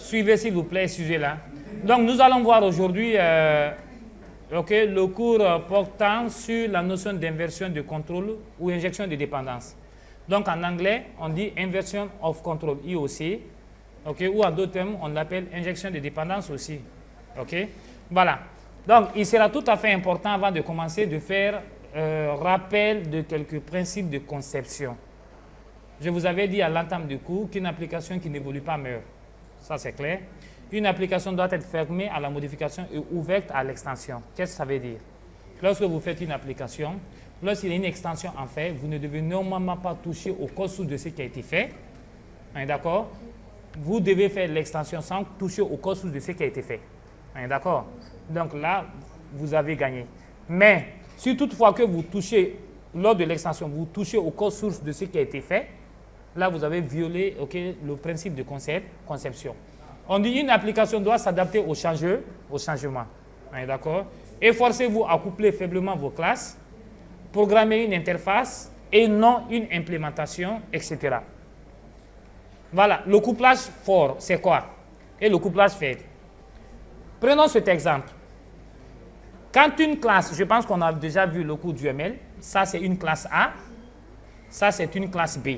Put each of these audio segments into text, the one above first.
Suivez s'il vous plaît, sujet-là. Donc nous allons voir aujourd'hui le cours portant sur la notion d'inversion de contrôle ou injection de dépendance. Donc en anglais, on dit inversion of control, IOC, ou en d'autres termes, on l'appelle injection de dépendance aussi. Voilà. Donc il sera tout à fait important avant de commencer de faire rappel de quelques principes de conception. Je vous avais dit à l'entame du cours qu'une application qui n'évolue pas meurt. Ça, c'est clair. Une application doit être fermée à la modification et ouverte à l'extension. Qu'est-ce que ça veut dire? Lorsque vous faites une application, lorsqu'il y a une extension en fait, vous ne devez normalement pas toucher au code source de ce qui a été fait. D'accord? Vous devez faire l'extension sans toucher au code source de ce qui a été fait. D'accord? Donc là, vous avez gagné. Mais si toutefois que vous touchez, lors de l'extension, vous touchez au code source de ce qui a été fait, là, vous avez violé le principe de conception. On dit une application doit s'adapter au changement. D'accord? Efforcez-vous à coupler faiblement vos classes, programmer une interface et non une implémentation, etc. Voilà, le couplage fort, c'est quoi? Et le couplage faible. Prenons cet exemple. Quand une classe, je pense qu'on a déjà vu le cours du ML, ça c'est une classe A, ça c'est une classe B.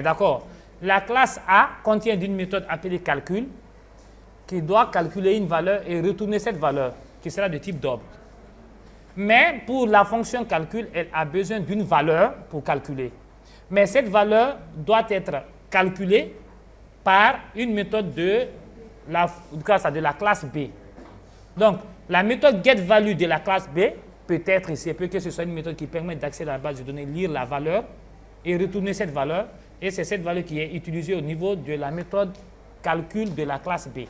D'accord? La classe A contient une méthode appelée calcul qui doit calculer une valeur et retourner cette valeur qui sera de type double. Mais pour la fonction calcul, elle a besoin d'une valeur pour calculer. Mais cette valeur doit être calculée par une méthode de la classe B. Donc, la méthode getValue de la classe B peut être, il se peut que ce soit une méthode qui permet d'accéder à la base de données, lire la valeur et retourner cette valeur. Et c'est cette valeur qui est utilisée au niveau de la méthode calcul de la classe B.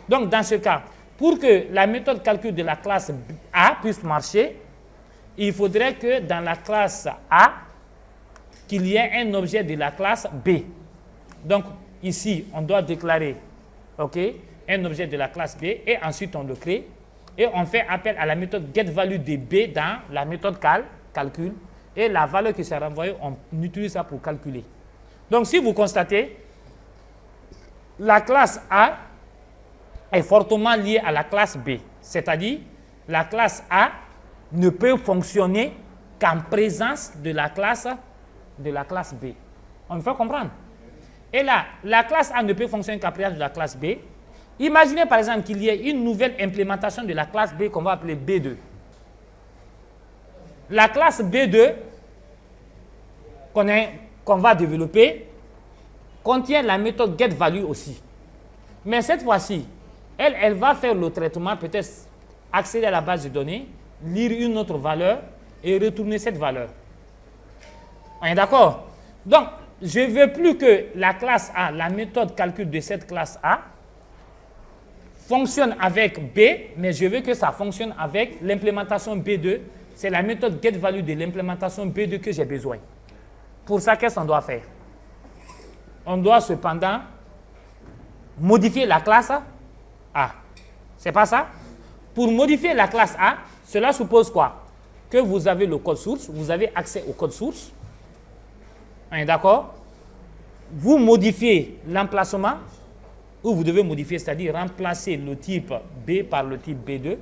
Donc, dans ce cas, pour que la méthode calcul de la classe A puisse marcher, il faudrait que dans la classe A, qu'il y ait un objet de la classe B. Donc, ici, on doit déclarer un objet de la classe B et ensuite on le crée. Et on fait appel à la méthode getValue de B dans la méthode calcul. Et la valeur qui sera renvoyée, on utilise ça pour calculer. Donc, si vous constatez, la classe A est fortement liée à la classe B. C'est-à-dire, la classe A ne peut fonctionner qu'en présence de la classe B. On me fait comprendre? Et là, la classe A ne peut fonctionner qu'en présence de la classe B. Imaginez par exemple qu'il y ait une nouvelle implémentation de la classe B qu'on va appeler B2. La classe B2 qu'on va développer contient la méthode getValue aussi. Mais cette fois-ci, elle va faire le traitement, peut-être accéder à la base de données, lire une autre valeur et retourner cette valeur. On est d'accord? Donc, je ne veux plus que la classe A, la méthode calcul de cette classe A, fonctionne avec B, mais je veux que ça fonctionne avec l'implémentation B2. C'est la méthode getValue de l'implémentation B2 que j'ai besoin. Pour ça, qu'est-ce qu'on doit faire? On doit cependant modifier la classe A. C'est pas ça? Pour modifier la classe A, cela suppose quoi? Que vous avez le code source, vous avez accès au code source. D'accord? Vous modifiez l'emplacement, ou vous devez modifier, c'est-à-dire remplacer le type B par le type B2.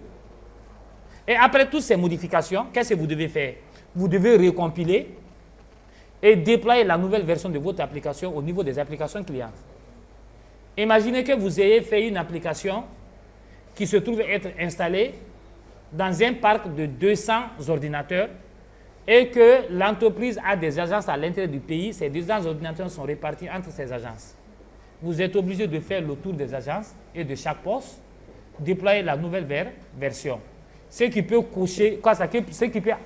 Et après toutes ces modifications, qu'est-ce que vous devez faire? Vous devez recompiler et déployer la nouvelle version de votre application au niveau des applications clientes. Imaginez que vous ayez fait une application qui se trouve être installée dans un parc de 200 ordinateurs et que l'entreprise a des agences à l'intérieur du pays. Ces 200 ordinateurs sont répartis entre ces agences. Vous êtes obligé de faire le tour des agences et de chaque poste, déployer la nouvelle version. Ce qui peut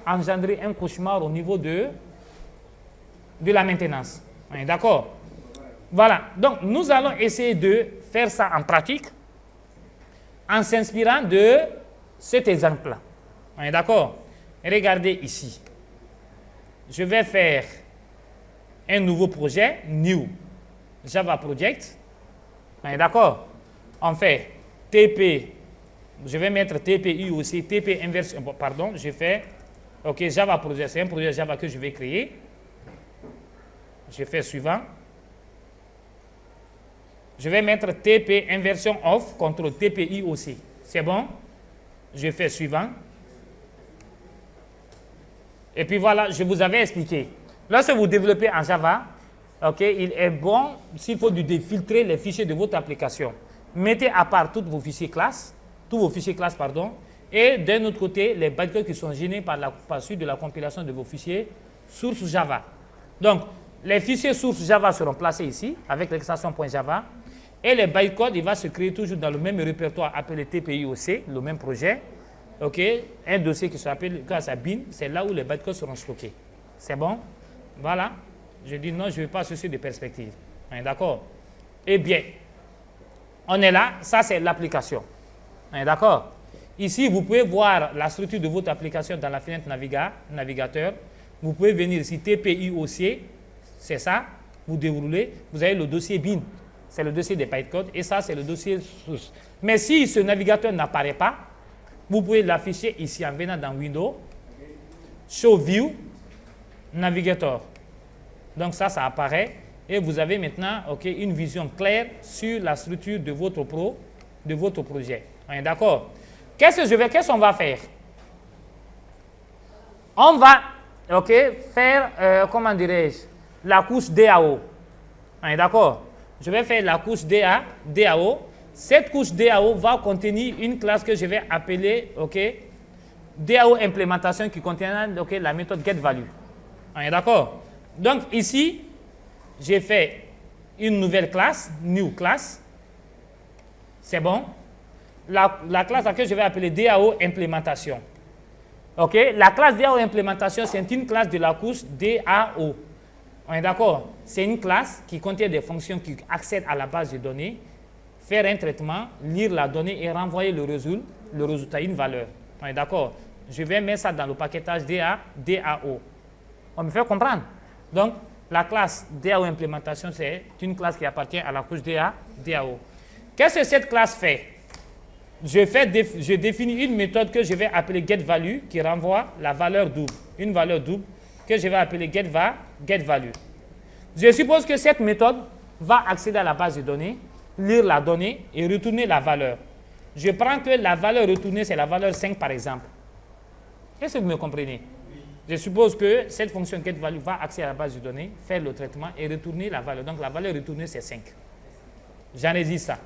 engendrer un cauchemar au niveau de la maintenance. D'accord? Voilà. Donc, nous allons essayer de faire ça en pratique en s'inspirant de cet exemple-là. D'accord? Regardez ici. Je vais faire un nouveau projet, New Java Project. D'accord? On fait TP. Je vais mettre TP aussi, TP inverse. Pardon, je fais Java Project. C'est un projet Java que je vais créer. Je fais suivant. Je vais mettre TP inversion off contre TPI aussi. C'est bon? Je fais suivant. Et puis voilà, je vous avais expliqué. Lorsque vous développez en Java, ok, il est bon, s'il faut défiltrer les fichiers de votre application. Mettez à part tous vos fichiers classes, et d'un autre côté, les bytecodes qui sont générés par suite de la compilation de vos fichiers source Java. Donc, les fichiers source Java seront placés ici, avec l'extension.java, et les bytecodes, il va se créer toujours dans le même répertoire appelé TPIOC, le même projet. Ok, un dossier qui s'appelle bin, c'est là où les bytecodes seront stockés. C'est bon? Voilà. Je dis non, je ne veux pas ceci de perspective. D'accord? Eh bien, on est là, ça c'est l'application. D'accord? Ici, vous pouvez voir la structure de votre application dans la fenêtre navigateur. Vous pouvez venir ici, TPIOC, c'est ça, vous déroulez, vous avez le dossier bin, c'est le dossier des bytecodes, et ça c'est le dossier source. Mais si ce navigateur n'apparaît pas, vous pouvez l'afficher ici en venant dans Windows, Show View, Navigator. Donc ça apparaît et vous avez maintenant une vision claire sur la structure de votre projet. D'accord? Qu'est-ce qu'on va faire? On va faire, comment dirais-je, la couche DAO. D'accord? Je vais faire la couche DAO. Cette couche DAO va contenir une classe que je vais appeler DAO implémentation qui contient la méthode getValue. D'accord? Donc ici, j'ai fait une nouvelle classe, new class. C'est bon? La classe que je vais appeler DAO implémentation. La classe DAO implémentation, c'est une classe de la couche DAO. D'accord? C'est une classe qui contient des fonctions qui accèdent à la base de données, faire un traitement, lire la donnée et renvoyer le résultat, une valeur. D'accord? Je vais mettre ça dans le paquetage DAO. On me fait comprendre? Donc, la classe DAO implémentation, c'est une classe qui appartient à la couche DAO. Qu'est-ce que cette classe fait? Je définis une méthode que je vais appeler getValue qui renvoie la valeur double. Une valeur double que je vais appeler getValue. Je suppose que cette méthode va accéder à la base de données, lire la donnée et retourner la valeur. Je prends que la valeur retournée, c'est la valeur 5 par exemple. Est-ce que vous me comprenez? Je suppose que cette fonction getValue va accéder à la base de données, faire le traitement et retourner la valeur. Donc la valeur retournée, c'est 5. J'enregistre ça.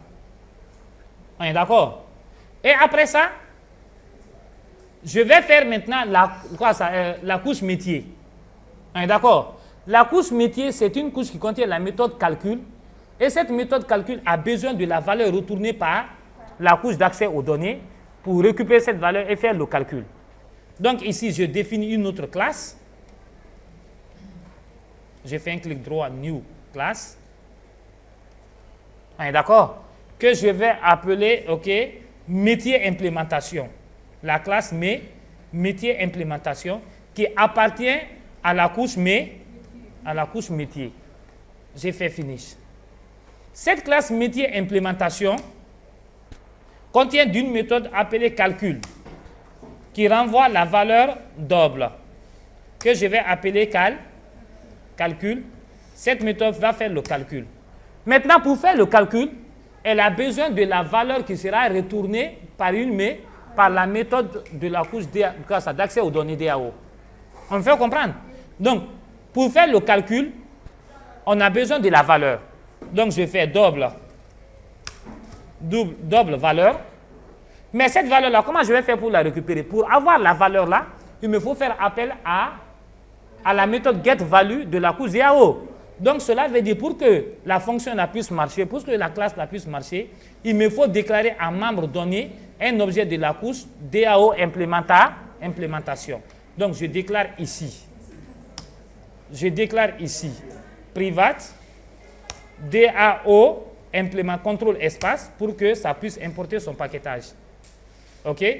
On est d'accord? Et après ça, je vais faire maintenant la couche métier. On est d'accord? La couche métier, c'est une couche qui contient la méthode calcul. Et cette méthode calcul a besoin de la valeur retournée par la couche d'accès aux données pour récupérer cette valeur et faire le calcul. Donc ici, je définis une autre classe. Je fais un clic droit, New Class. On est d'accord? Que je vais appeler, métier implémentation. La classe métier implémentation qui appartient à la couche métier. J'ai fait finish. Cette classe métier implémentation contient d'une méthode appelée calcul qui renvoie la valeur double que je vais appeler calcul. Cette méthode va faire le calcul. Maintenant, pour faire le calcul, elle a besoin de la valeur qui sera retournée par la méthode de la couche d'accès aux données DAO. On me fait comprendre? Donc, pour faire le calcul, on a besoin de la valeur. Donc, je fais double valeur. Mais cette valeur-là, comment je vais faire pour la récupérer? Pour avoir la valeur-là, il me faut faire appel à la méthode getValue de la couche DAO. Donc, cela veut dire pour que la fonction puisse marcher, pour que la classe puisse marcher, il me faut déclarer en membre donné un objet de la couche DAO implémentation. Donc, je déclare ici private DAO implément contrôle espace pour que ça puisse importer son paquetage.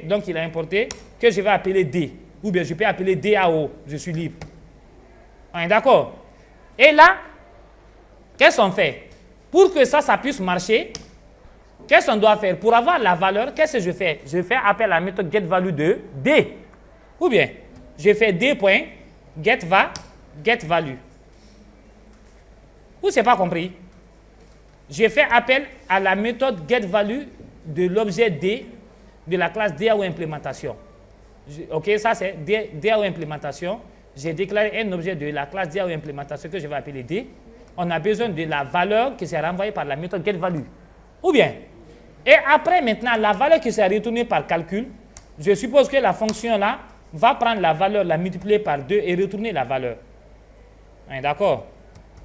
Donc il a importé que je vais appeler D, ou bien je peux appeler DAO, je suis libre. On est d'accord? Et là, qu'est-ce qu'on fait? Pour que ça puisse marcher, qu'est-ce qu'on doit faire? Pour avoir la valeur, qu'est-ce que je fais? Je fais appel à la méthode getValue de D. Ou bien, je fais D.getValue. Ou c'est pas compris? j'ai fait appel à la méthode getValue de l'objet D de la classe DAO implémentation. Ok, ça c'est DAO implémentation. J'ai déclaré un objet de la classe DAO implémentation que je vais appeler D. On a besoin de la valeur qui s'est renvoyée par la méthode getValue. Ou bien, et après maintenant, la valeur qui s'est retournée par calcul, je suppose que la fonction là va prendre la valeur, la multiplier par 2 et retourner la valeur. D'accord?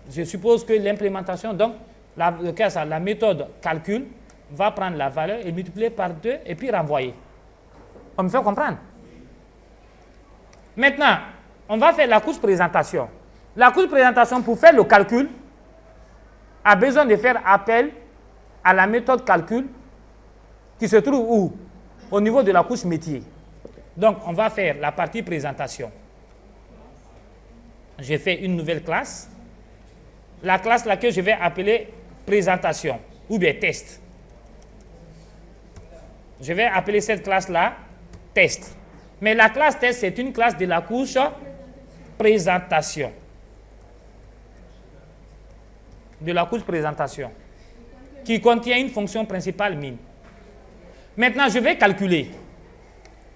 Je suppose que l'implémentation, donc, la méthode calcul va prendre la valeur et multiplier par 2 et puis renvoyer. On me fait comprendre? Maintenant, on va faire la couche présentation. La couche présentation, pour faire le calcul, a besoin de faire appel à la méthode calcul qui se trouve où? Au niveau de la couche métier. Donc, on va faire la partie présentation. J'ai fait une nouvelle classe. La classe là que je vais appeler présentation ou bien test. Je vais appeler cette classe-là test. Mais la classe test, c'est une classe de la couche présentation. De la couche présentation. Qui contient une fonction principale min. Maintenant, je vais calculer.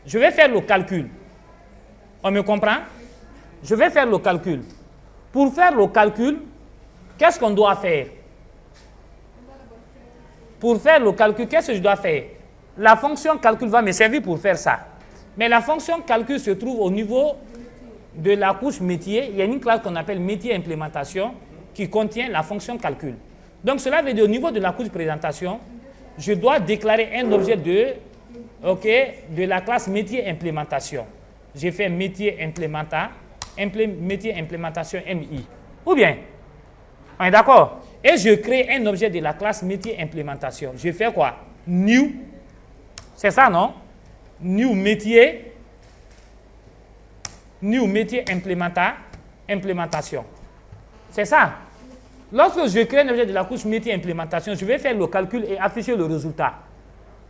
Je vais faire le calcul. On me comprend? Je vais faire le calcul. Pour faire le calcul, qu'est-ce qu'on doit faire? Pour faire le calcul, qu'est-ce que je dois faire? La fonction calcul va me servir pour faire ça. Mais la fonction calcul se trouve au niveau de la couche métier. Il y a une classe qu'on appelle métier implémentation qui contient la fonction calcul. Donc cela veut dire au niveau de la couche présentation, je dois déclarer un objet de la classe métier implémentation. J'ai fait métier implémentation MI. Ou bien, on est d'accord? Et je crée un objet de la classe métier implémentation. Je fais quoi? New. C'est ça, non? New métier implémentation. C'est ça. Lorsque je crée un objet de la couche métier implémentation, je vais faire le calcul et afficher le résultat.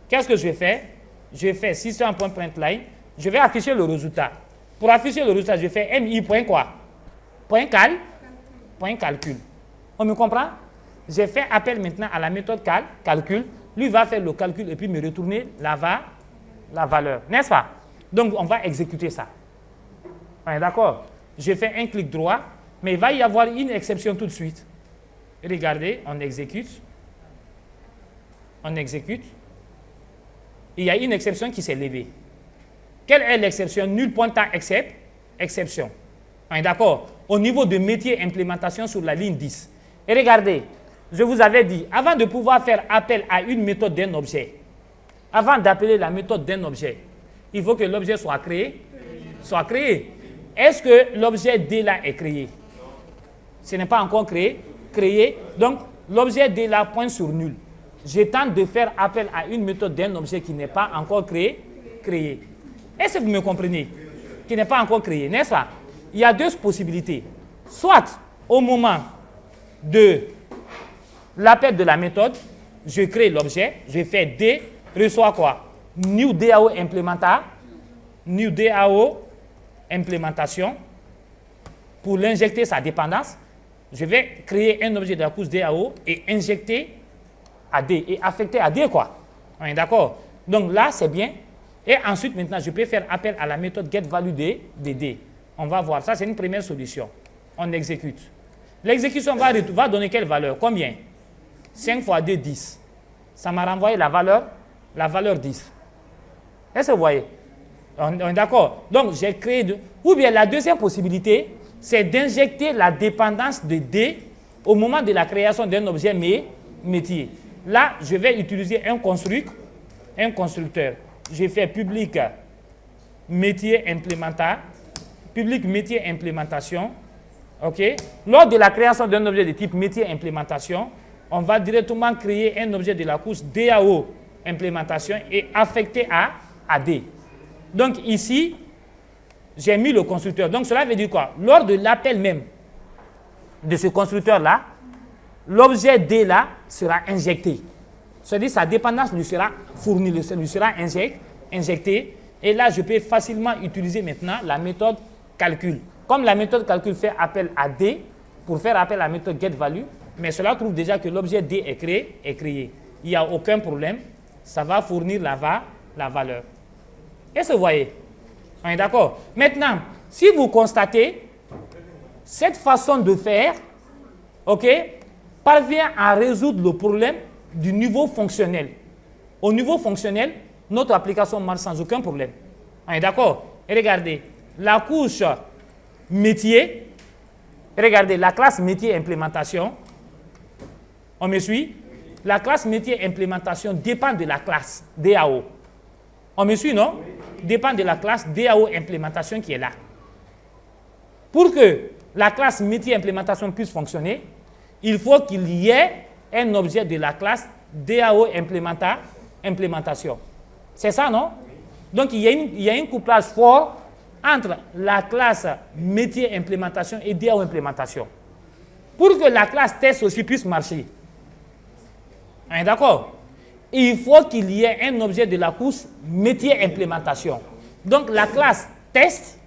Qu'est-ce que je vais faire? Je fais system.println. Je vais afficher le résultat. Pour afficher le résultat, je fais mi. Quoi? Calcul. On me comprend? J'ai fait appel maintenant à la méthode calcul. Lui va faire le calcul et puis me retourner la valeur. N'est-ce pas? Donc, on va exécuter ça. On est d'accord? Je fais un clic droit, mais il va y avoir une exception tout de suite. Regardez, on exécute. Il y a une exception qui s'est levée. Quelle est l'exception? Nul pointant exception. On est d'accord? Au niveau de métier implémentation sur la ligne 10. Et regardez, je vous avais dit, avant de pouvoir faire appel à une méthode d'un objet, avant d'appeler la méthode d'un objet, il faut que l'objet soit créé. Est-ce que l'objet D là est créé? Ce n'est pas encore créé. Donc, l'objet D là pointe sur nul. Je tente de faire appel à une méthode d'un objet qui n'est pas encore créé. Est-ce que vous me comprenez? Qui n'est pas encore créé, n'est-ce pas? Il y a deux possibilités. Soit, au moment de l'appel de la méthode, je crée l'objet, je fais D, reçoit quoi? New DAO implémentation. Pour l'injecter sa dépendance, je vais créer un objet de la couche DAO et injecter à D et affecter à D, quoi. On est d'accord? Donc là, c'est bien. Et ensuite, maintenant, je peux faire appel à la méthode getValue de D. On va voir. Ça, c'est une première solution. On exécute. L'exécution va donner quelle valeur? Combien? 5 fois 2, 10. Ça m'a renvoyé la valeur 10. Est-ce que vous voyez? On est d'accord? Donc, j'ai créé... Ou bien la deuxième possibilité, c'est d'injecter la dépendance de D au moment de la création d'un objet métier. Là, je vais utiliser un constructeur. J'ai fait public métier implémentation. OK? Lors de la création d'un objet de type métier implémentation, on va directement créer un objet de la couche DAO implémentation et affecter à D. Donc ici, j'ai mis le constructeur. Donc cela veut dire quoi? Lors de l'appel même de ce constructeur-là, l'objet D là sera injecté. C'est-à-dire sa dépendance lui sera fournie, lui sera injectée. Et là, je peux facilement utiliser maintenant la méthode calcul. Comme la méthode calcul fait appel à D, pour faire appel à la méthode getValue, mais cela prouve déjà que l'objet D est créé. Il n'y a aucun problème, ça va fournir la valeur. Est-ce que vous voyez? On est d'accord? Maintenant, si vous constatez, cette façon de faire, ok, parvient à résoudre le problème du niveau fonctionnel. Au niveau fonctionnel, notre application marche sans aucun problème. On est d'accord? Et regardez, la couche métier, regardez, la classe métier implémentation, on me suit? La classe métier implémentation dépend de la classe DAO. On me suit, non? Dépend de la classe DAO implémentation qui est là. Pour que la classe métier implémentation puisse fonctionner, il faut qu'il y ait un objet de la classe DAO implémentation. C'est ça, non? Donc, il y a un couplage fort entre la classe métier implémentation et DAO implémentation. Pour que la classe test aussi puisse marcher. Hein, d'accord? Il faut qu'il y ait un objet de la couche métier implémentation. Donc, la classe test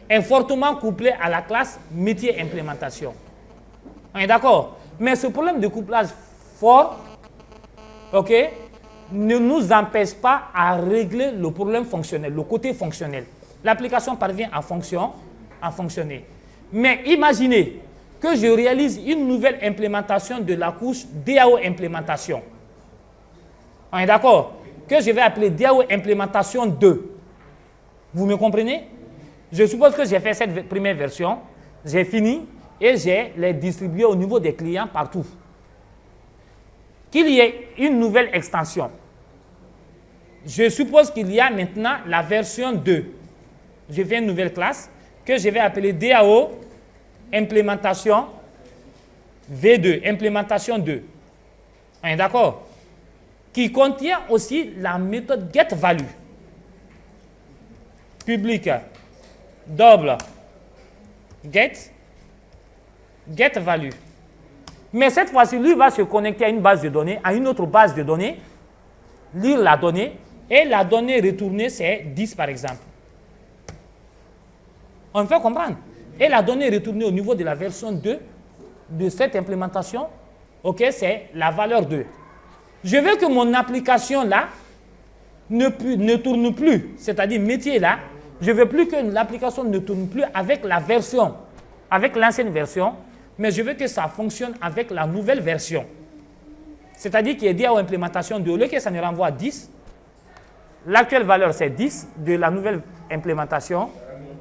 est fortement couplée à la classe métier implémentation. On est d'accord? Mais ce problème de couplage fort, ok, ne nous empêche pas à régler le problème fonctionnel, le côté fonctionnel. L'application parvient à fonctionner. Mais imaginez que je réalise une nouvelle implémentation de la couche DAO implémentation. On est d'accord? Que je vais appeler DAO implémentation 2. Vous me comprenez? Je suppose que j'ai fait cette première version, j'ai fini et j'ai les distribué au niveau des clients partout. Qu'il y ait une nouvelle extension. Je suppose qu'il y a maintenant la version 2. Je fais une nouvelle classe que je vais appeler DAO implémentation V2, implémentation 2. On est d'accord? Qui contient aussi la méthode getValue. Public double getValue. Mais cette fois-ci, lui va se connecter à une base de données, à une autre base de données, lire la donnée, et la donnée retournée, c'est 10 par exemple. On me fait comprendre? Et la donnée retournée au niveau de la version 2 de cette implémentation, ok, c'est la valeur 2. Je veux que mon application là ne tourne plus, c'est-à-dire métier là, je ne veux plus que l'application ne tourne plus avec la version, avec l'ancienne version, mais je veux que ça fonctionne avec la nouvelle version. C'est-à-dire qu'il y a DAO implémentation 2, au lieu que ça ne renvoie à 10, l'actuelle valeur c'est 10 de la nouvelle implémentation,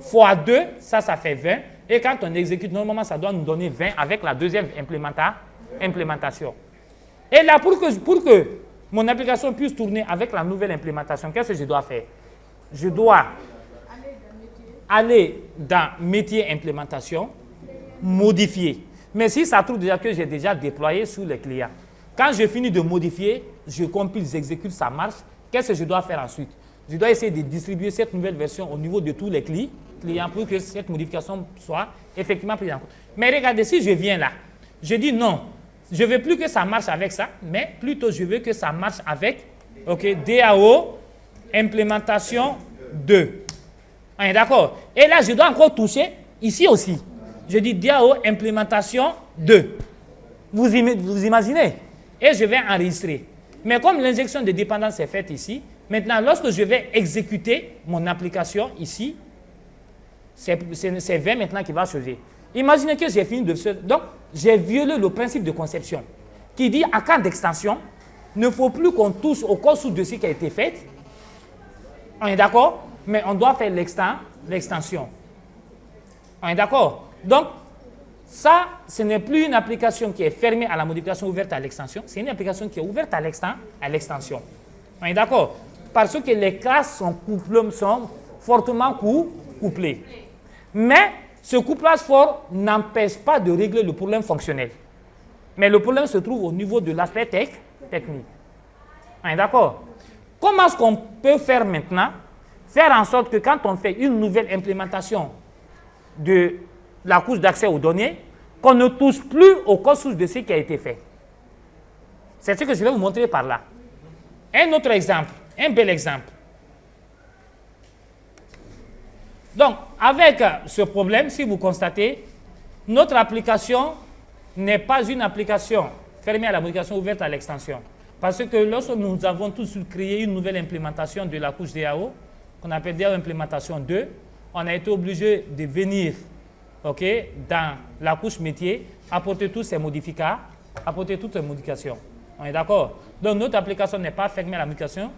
fois 2, ça fait 20, et quand on exécute, normalement ça doit nous donner 20 avec la deuxième implémentation. Et là, pour que mon application puisse tourner avec la nouvelle implémentation, qu'est-ce que je dois faire? Je dois aller dans métier implémentation, modifier. Mais si ça trouve déjà que j'ai déjà déployé sur les clients, quand je finis de modifier, je compile, j'exécute, ça marche, qu'est-ce que je dois faire ensuite? Je dois essayer de distribuer cette nouvelle version au niveau de tous les clients pour que cette modification soit effectivement prise en compte. Mais regardez, si je viens là, je dis non, je ne veux plus que ça marche avec ça, mais plutôt je veux que ça marche avec DAO implémentation 2. On est d'accord? Et là, je dois encore toucher ici aussi. Je dis DAO implémentation 2. Vous imaginez? Et je vais enregistrer. Mais comme l'injection de dépendance est faite ici, maintenant, lorsque je vais exécuter mon application ici, c'est 20 maintenant qui va changer. Imaginez que j'ai fini de faire. Donc, j'ai violé le principe de conception qui dit à cas d'extension, il ne faut plus qu'on touche au code source de ce qui a été fait. On est d'accord? Mais on doit faire l'extension. On est d'accord? Donc, ça, ce n'est plus une application qui est fermée à la modification ouverte à l'extension, c'est une application qui est ouverte à l'extension. On est d'accord? Parce que les classes sont fortement couplées. Mais ce couplage fort n'empêche pas de régler le problème fonctionnel. Mais le problème se trouve au niveau de l'aspect technique. On est d'accord? Comment est-ce qu'on peut faire maintenant? Faire en sorte que quand on fait une nouvelle implémentation de la couche d'accès aux données, qu'on ne touche plus au code source de ce qui a été fait. C'est ce que je vais vous montrer par là. Un autre exemple, un bel exemple. Donc, avec ce problème, si vous constatez, notre application n'est pas une application fermée à la modification, ouverte à l'extension. Parce que lorsque nous avons tous créé une nouvelle implémentation de la couche DAO, qu'on appelle DAO implémentation 2, on a été obligé de venir dans la couche métier, apporter toutes ces modifications, apporter toutes ces modifications. On est d'accord? Donc notre application n'est pas fermée à la modification,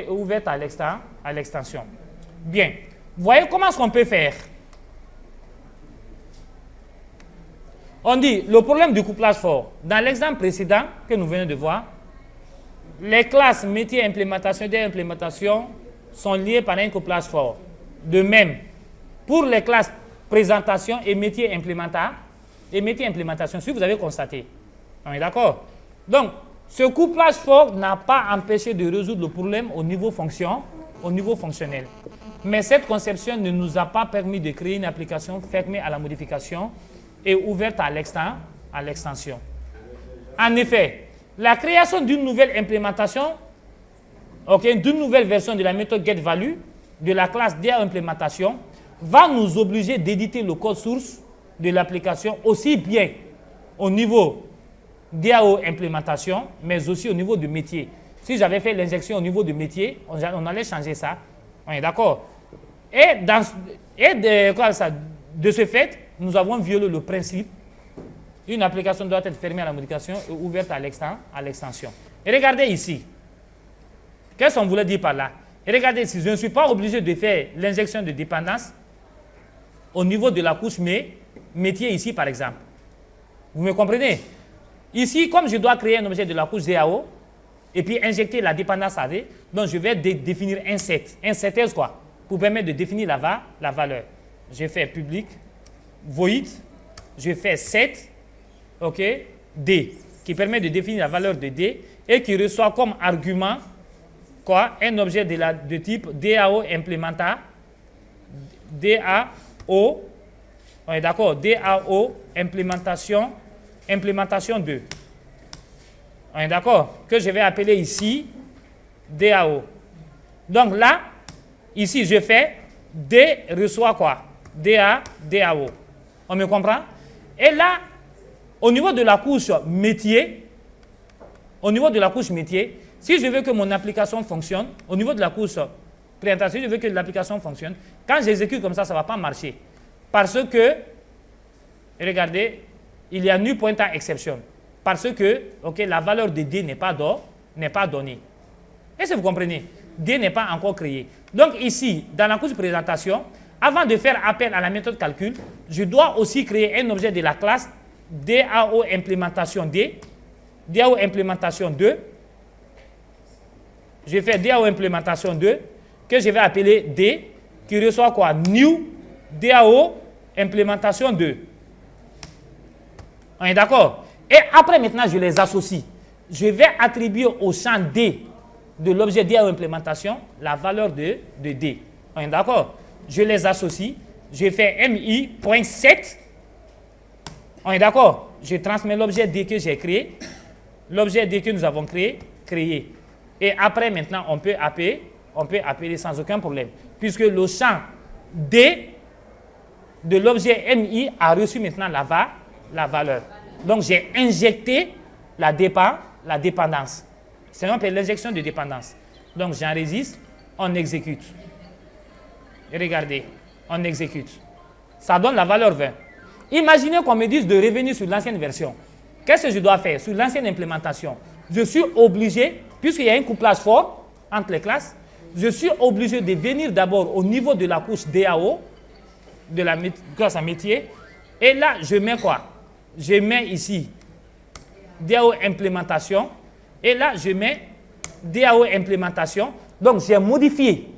ouverte à l'extension. Bien. Voyez comment est-ce qu'on peut faire? On dit le problème du couplage fort. Dans l'exemple précédent que nous venons de voir, les classes métier implémentation et implémentation sont liées par un couplage fort. De même, pour les classes présentation et métier implémentation, si vous avez constaté. On est d'accord? Donc, ce couplage fort n'a pas empêché de résoudre le problème au niveau fonctionnel. Mais cette conception ne nous a pas permis de créer une application fermée à la modification et ouverte à l'extension. En effet, la création d'une nouvelle implémentation, d'une nouvelle version de la méthode getValue de la classe DAO implémentation va nous obliger d'éditer le code source de l'application aussi bien au niveau DAO implémentation, mais aussi au niveau du métier. Si j'avais fait l'injection au niveau du métier, on allait changer ça. On est d'accord? Et de ce fait, nous avons violé le principe. Une application doit être fermée à la modification et ouverte à l'extension. Et regardez ici. Qu'est-ce qu'on voulait dire par là? Et regardez ici, je ne suis pas obligé de faire l'injection de dépendance au niveau de la couche métier ici, par exemple. Vous me comprenez? Ici, comme je dois créer un objet de la couche DAO et puis injecter la dépendance AD, donc je vais définir un set. Un set est quoi? Pour permettre de définir la valeur. Je fais public, void, je fais set, D, qui permet de définir la valeur de D et qui reçoit comme argument un objet de type DAO implémenta, DAO, on est d'accord, DAO implémentation 2. On est d'accord? Que je vais appeler ici DAO. Donc là, ici, je fais D reçoit quoi? DAO. On me comprend? Et là, au niveau de la couche métier, si je veux que mon application fonctionne, au niveau de la couche présentation, si je veux que l'application fonctionne, quand j'exécute comme ça, ça ne va pas marcher. Parce que, regardez, il y a nu pointer exception. Parce que la valeur de D n'est pas donnée. Est-ce que vous comprenez? D n'est pas encore créé. Donc ici, dans la couche présentation, avant de faire appel à la méthode calcul, je dois aussi créer un objet de la classe DAO implémentation D, DAO implémentation 2. Je fais DAO implémentation 2, que je vais appeler D, qui reçoit quoi? New DAO implémentation 2. On est d'accord? Et après, maintenant, je les associe. Je vais attribuer au champ D de l'objet DAO implémentation la valeur de D. On est d'accord? Je les associe. Je fais mi.set. On est d'accord? Je transmets l'objet D que j'ai créé. L'objet D que nous avons créé. Et après, maintenant, on peut appeler sans aucun problème. Puisque le champ D de l'objet MI a reçu maintenant la valeur. Donc, j'ai injecté la dépendance. C'est ce qu'on appelle l'injection de dépendance. Donc, j'enregistre, on exécute. Et regardez, on exécute. Ça donne la valeur 20. Imaginez qu'on me dise de revenir sur l'ancienne version. Qu'est-ce que je dois faire sur l'ancienne implémentation? Je suis obligé, puisqu'il y a un couplage fort entre les classes, je suis obligé de venir d'abord au niveau de la couche DAO, de la classe à métier, et là, je mets quoi? Je mets ici DAO implémentation, et là, je mets DAO implémentation. Donc, j'ai modifié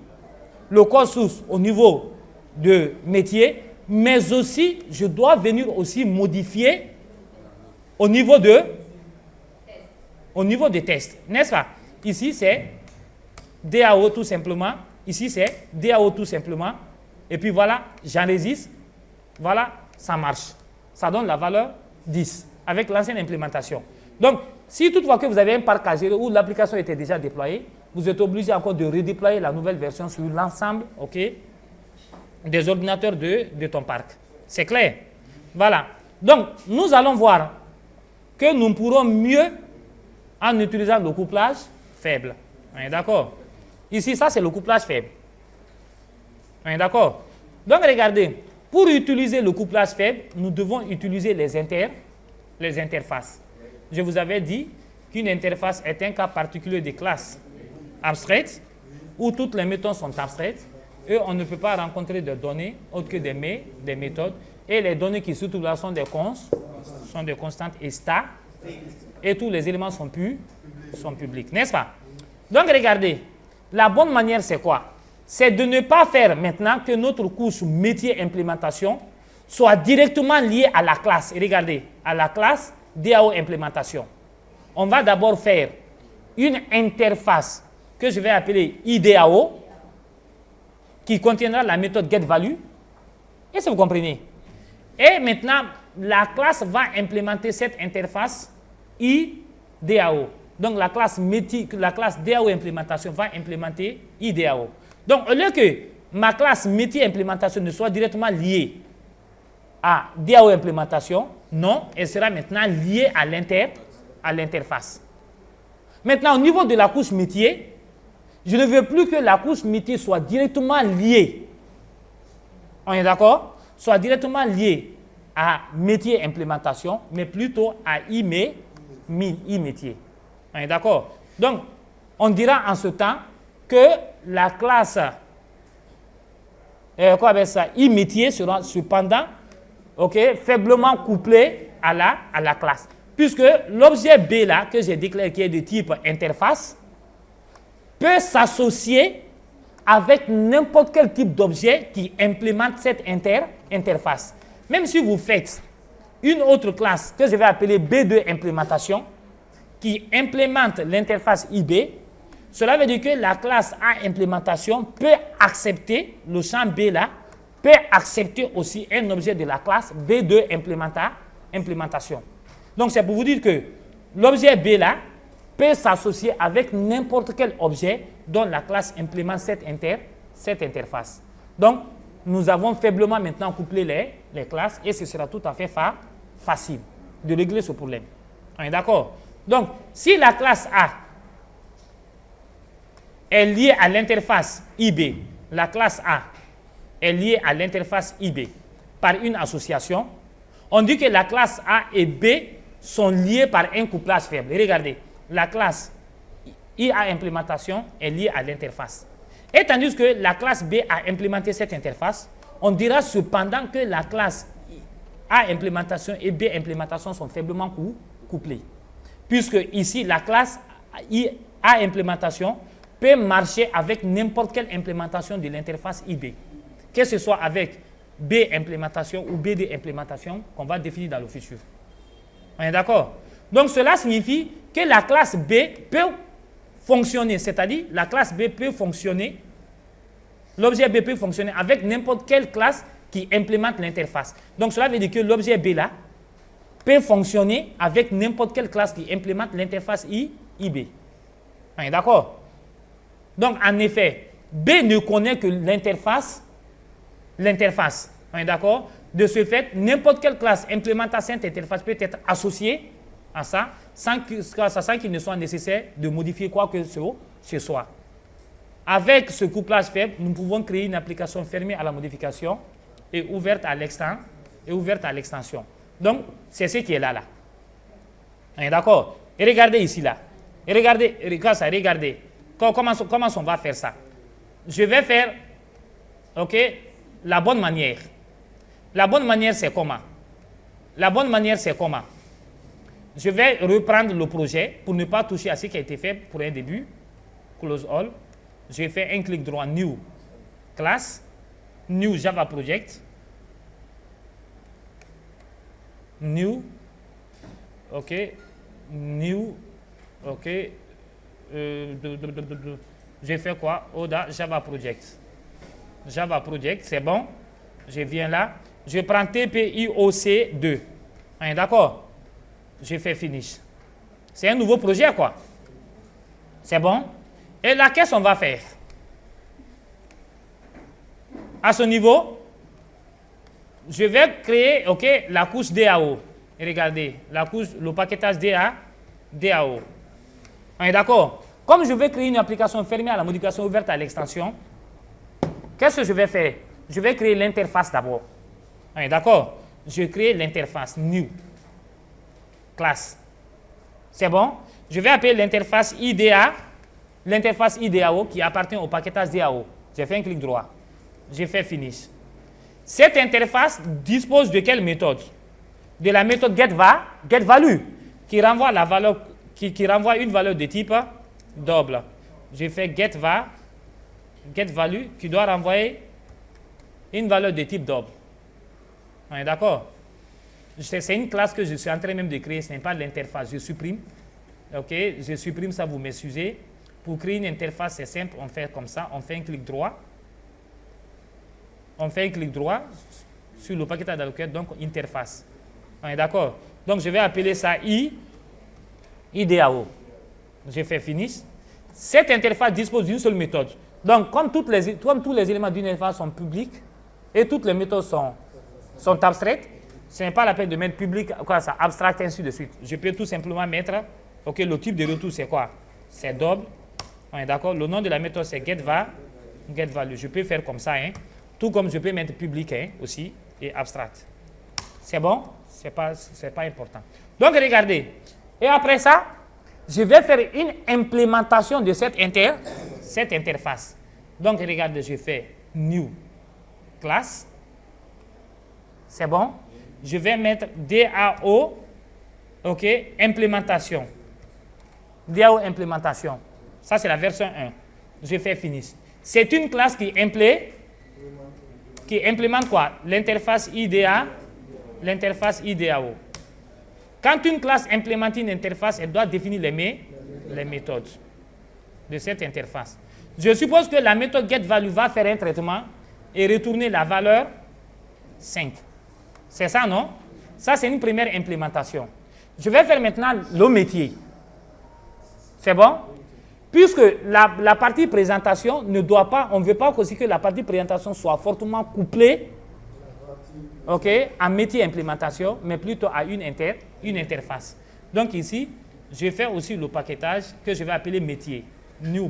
le code source au niveau de métier, mais aussi, je dois venir aussi modifier au niveau des tests. N'est-ce pas? Ici, c'est DAO tout simplement. Ici, c'est DAO tout simplement. Et puis voilà, j'enregistre. Voilà, ça marche. Ça donne la valeur 10 avec l'ancienne implémentation. Donc, si toutefois que vous avez un parc à gérer où l'application était déjà déployée, vous êtes obligé encore de redéployer la nouvelle version sur l'ensemble des ordinateurs de ton parc. C'est clair? Voilà. Donc, nous allons voir que nous pourrons mieux en utilisant le couplage faible. On est d'accord? Ici, ça, c'est le couplage faible. On est d'accord? Donc, regardez, pour utiliser le couplage faible, nous devons utiliser les interfaces. Je vous avais dit qu'une interface est un cas particulier des classes abstraites où toutes les méthodes sont abstraites et on ne peut pas rencontrer de données autres que des méthodes. Et les données qui se trouvent là sont des constantes et star. Et tous les éléments sont publics, n'est-ce pas? Donc, regardez, la bonne manière, c'est quoi? C'est de ne pas faire maintenant que notre couche métier implémentation soit directement liée à la classe. Et regardez, à la classe DAO implémentation. On va d'abord faire une interface que je vais appeler IDAO qui contiendra la méthode getValue. Est-ce que vous comprenez? Et maintenant, la classe va implémenter cette interface IDAO. Donc, la classe DAO implémentation va implémenter IDAO. Donc, au lieu que ma classe métier implémentation ne soit directement liée à DAO implémentation, non, elle sera maintenant liée à l'interface. Maintenant, au niveau de la couche métier, je ne veux plus que la couche métier soit directement liée. On est d'accord? Soit directement liée à métier implémentation, mais plutôt à métier. On est d'accord? Donc, on dira en ce temps que la classe métier sera cependant faiblement couplée à la classe. Puisque l'objet B là, que j'ai déclaré qui est de type interface, peut s'associer avec n'importe quel type d'objet qui implémente cette interface. Même si vous faites une autre classe que je vais appeler B2 implémentation, qui implémente l'interface IB, cela veut dire que la classe A implémentation peut accepter, le champ B là, peut accepter aussi un objet de la classe B2 implémentation. Donc c'est pour vous dire que l'objet B là peut s'associer avec n'importe quel objet dont la classe implémente cette interface. Donc, nous avons faiblement maintenant couplé les classes et ce sera tout à fait facile de régler ce problème. On est d'accord? Donc, si la classe A est liée à l'interface IB, la classe A est liée à l'interface IB par une association, on dit que la classe A et B sont liées par un couplage faible. Et regardez, la classe IA implémentation est liée à l'interface. Et tandis que la classe B a implémenté cette interface, on dira cependant que la classe A implémentation et B implémentation sont faiblement couplées. Puisque ici, la classe A implémentation peut marcher avec n'importe quelle implémentation de l'interface IB. Que ce soit avec B implémentation ou BD implémentation qu'on va définir dans le futur. On est d'accord? Donc cela signifie que la classe B peut fonctionner, c'est-à-dire la classe B peut fonctionner, l'objet B peut fonctionner avec n'importe quelle classe qui implémente l'interface. Donc cela veut dire que l'objet B là peut fonctionner avec n'importe quelle classe qui implémente l'interface IB. On est d'accord? Donc en effet, B ne connaît que l'interface. On est d'accord? De ce fait, n'importe quelle classe implémentant cette interface peut être associée à ça sans qu'il ne soit nécessaire de modifier quoi que ce soit. Avec ce couplage faible, nous pouvons créer une application fermée à la modification et ouverte à l'extension. Donc, c'est ce qui est là. On est d'accord? Et regardez ici là. Et regardez. Comment on va faire ça? Je vais faire la bonne manière. La bonne manière, c'est comment? Je vais reprendre le projet pour ne pas toucher à ce qui a été fait pour un début. Close all. Je vais faire un clic droit, New Class, New Java Project, New, New, je fais quoi? Oda Java Project. Java Project, c'est bon. Je viens là. Je prends TPIOC2. D'accord? Je fais Finish. C'est un nouveau projet, quoi. C'est bon? Et là, qu'est-ce qu'on va faire? À ce niveau, je vais créer la couche DAO. Et regardez, le paquetage DAO. On est d'accord? Comme je vais créer une application fermée à la modification ouverte à l'extension, qu'est-ce que je vais faire? Je vais créer l'interface d'abord. On est d'accord? Je crée l'interface new class. C'est bon? Je vais appeler l'interface IDAO qui appartient au paquetage DAO. J'ai fait un clic droit. J'ai fait finish. Cette interface dispose de quelle méthode? De la méthode getValue qui renvoie la valeur qui renvoie une valeur de type double. J'ai fait getValue qui doit renvoyer une valeur de type double. On est d'accord? C'est une classe que je suis en train même de créer, ce n'est pas l'interface. Je supprime. OK, je supprime ça, vous m'excusez. Pour créer une interface, c'est simple, on fait comme ça, on fait un clic droit. On fait un clic droit sur le paquet d'allocateur, donc interface. On est d'accord? Donc je vais appeler ça IDAO. Je fais finish. Cette interface dispose d'une seule méthode. Donc comme tous les éléments d'une interface sont publics et toutes les méthodes sont abstraites, ce n'est pas la peine de mettre public, quoi, ça, abstract, ainsi de suite. Je peux tout simplement mettre, OK, le type de retour c'est quoi? C'est double. On est d'accord? Le nom de la méthode c'est getValue. Je peux faire comme ça, hein. Tout comme je peux mettre public aussi et abstract. C'est bon? C'est pas important. Donc regardez. Et après ça, je vais faire une implémentation de cette interface. Donc regardez, je fais new class. C'est bon? Je vais mettre DAO, OK, implémentation. DAO implémentation. Ça, c'est la version 1. Je fais finish. C'est une classe qui implémente quoi? L'interface IDAO. Quand une classe implémente une interface, elle doit définir les méthodes de cette interface. Je suppose que la méthode getValue va faire un traitement et retourner la valeur 5. C'est ça, non? Ça, c'est une première implémentation. Je vais faire maintenant le métier. C'est bon? Puisque la partie présentation ne doit pas, on ne veut pas aussi que la partie présentation soit fortement couplée, OK, à métier implémentation, mais plutôt à une interface. Donc ici, je fais aussi le paquetage que je vais appeler métier. New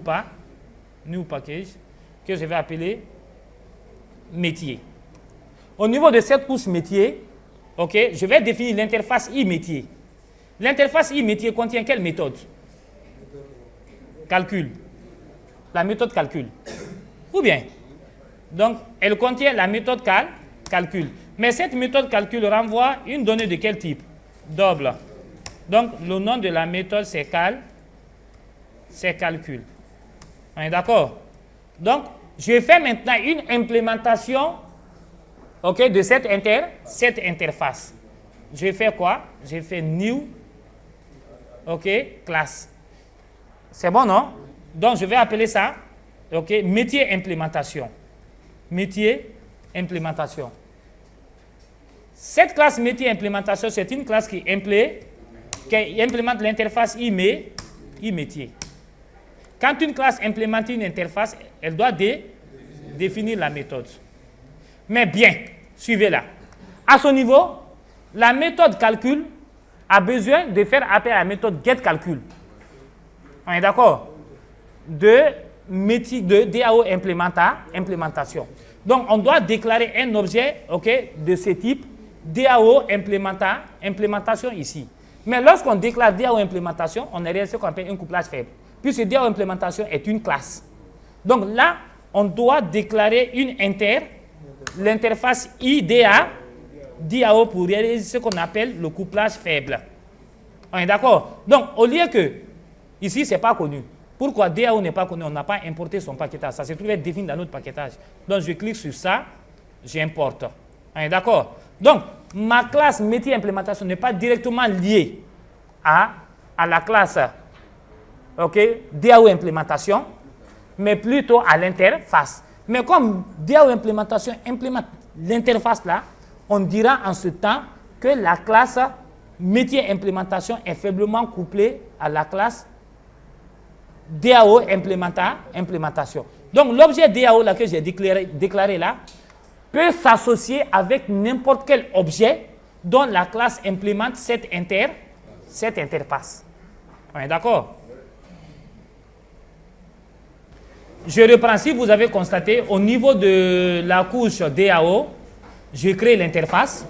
package, que je vais appeler métier. Au niveau de cette couche métier, OK, je vais définir l'interface e-métier. L'interface e-métier contient quelle méthode? Calcul. La méthode calcul. Ou bien? Donc, elle contient la méthode calcul. Mais cette méthode calcul renvoie une donnée de quel type? Double. Donc, le nom de la méthode, c'est calcul. On est d'accord? Donc, je fais maintenant une implémentation, OK, de cette interface. Je fais quoi? Je fais new, OK, classe. C'est bon, non? Donc, je vais appeler ça, OK, métier implémentation. Métier implémentation. Cette classe métier implémentation, c'est une classe qui implémente l'interface e-métier. Quand une classe implémente une interface, elle doit définir la méthode. Mais bien, suivez là. À ce niveau, la méthode calcul a besoin de faire appel à la méthode getCalcul. On est d'accord? De DAO implémentation. Donc, on doit déclarer un objet, OK, de ce type DAO implémentation ici. Mais lorsqu'on déclare DAO implémentation, on a ce qu'on appelle un couplage faible. Puisque DAO implémentation est une classe. Donc là, on doit déclarer l'interface DAO pour réaliser ce qu'on appelle le couplage faible. On est d'accord? Donc, au lieu que, ici, ce n'est pas connu. Pourquoi DAO n'est pas connu? On n'a pas importé son paquetage. Ça se trouve défini dans notre paquetage. Donc, je clique sur ça, j'importe. On est d'accord? Donc, ma classe métier implémentation n'est pas directement liée à la classe, OK, DAO implémentation, mais plutôt à l'interface. Mais comme DAO implémentation implémente l'interface là, on dira en ce temps que la classe métier implémentation est faiblement couplée à la classe DAO implémentation. Donc l'objet DAO là que j'ai déclaré là peut s'associer avec n'importe quel objet dont la classe implémente cette interface. On est d'accord? Je reprends, si vous avez constaté, au niveau de la couche DAO, je crée l'interface,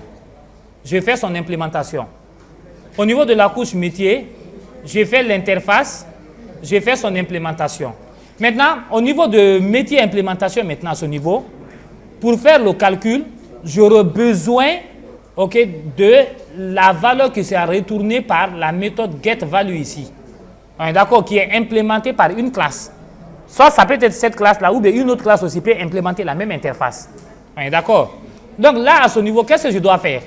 je fais son implémentation. Au niveau de la couche métier, je fais l'interface, je fais son implémentation. Maintenant, au niveau de métier implémentation, maintenant à ce niveau, pour faire le calcul, j'aurai besoin de la valeur qui sera retournée par la méthode getValue ici. On est d'accord, qui est implémentée par une classe. Soit ça peut être cette classe-là, ou bien une autre classe aussi peut implémenter la même interface. On est d'accord? Donc là, à ce niveau, qu'est-ce que je dois faire?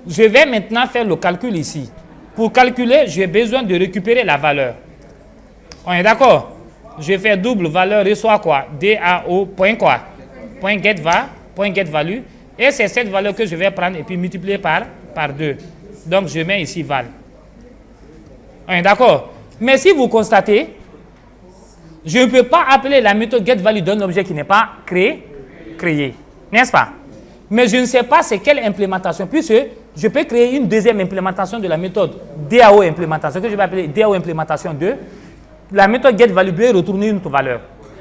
Je vais maintenant faire le calcul ici. Pour calculer, j'ai besoin de récupérer la valeur. On est d'accord? Je vais faire double valeur reçoit quoi? DAO, point quoi? Point getValue. Et c'est cette valeur que je vais prendre et puis multiplier par 2. Donc je mets ici val. On est d'accord? Mais si vous constatez, je ne peux pas appeler la méthode getValue d'un objet qui n'est pas créé. N'est-ce pas? Mais je ne sais pas c'est quelle implémentation, puisque je peux créer une deuxième implémentation de la méthode DAO implémentation, que je vais appeler DAO implémentation 2. La méthode getValue peut retourner une autre valeur.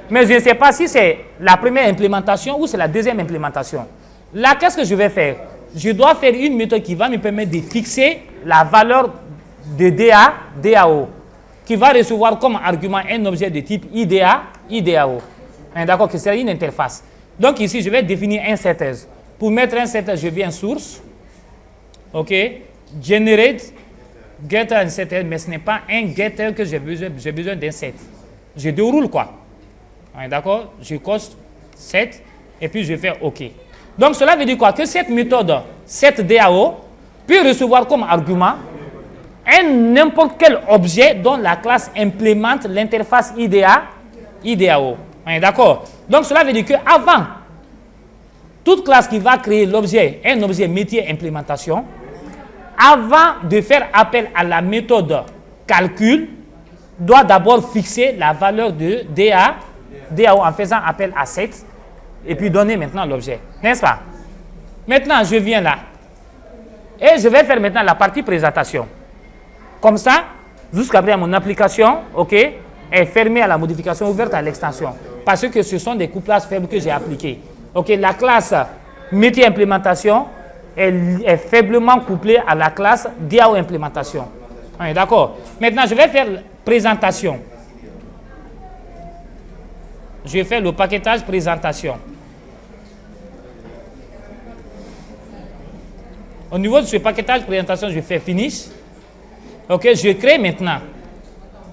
Mais je ne sais pas si c'est la première implémentation ou c'est la deuxième implémentation. Là, qu'est-ce que je vais faire? Je dois faire une méthode qui va me permettre de fixer la valeur de DAO, qui va recevoir comme argument un objet de type IDAO. D'accord, que c'est une interface. Donc ici, je vais définir un setters. Pour mettre un setter, je viens source. OK. Generate, getter un setter, mais ce n'est pas un getter que j'ai besoin d'un set. Je déroule quoi? D'accord? Je coche set et puis je fais OK. Donc cela veut dire quoi? Que cette méthode, cette DAO, peut recevoir comme argument n'importe quel objet dont la classe implémente l'interface IDAO. D'accord? Donc cela veut dire qu'avant, toute classe qui va créer l'objet, un objet métier implémentation, avant de faire appel à la méthode calcul, doit d'abord fixer la valeur de DAO en faisant appel à set et puis donner maintenant l'objet. N'est-ce pas? Maintenant, je viens là et je vais faire maintenant la partie présentation. Comme ça, jusqu'après mon application, OK, est fermée à la modification, ouverte à l'extension. Parce que ce sont des couplages faibles que j'ai appliqués. OK, la classe métier implémentation est faiblement couplée à la classe DAO implémentation. D'accord? Maintenant, je vais faire présentation. Je vais faire le paquetage présentation. Au niveau de ce paquetage présentation, je fais finish. OK, je crée maintenant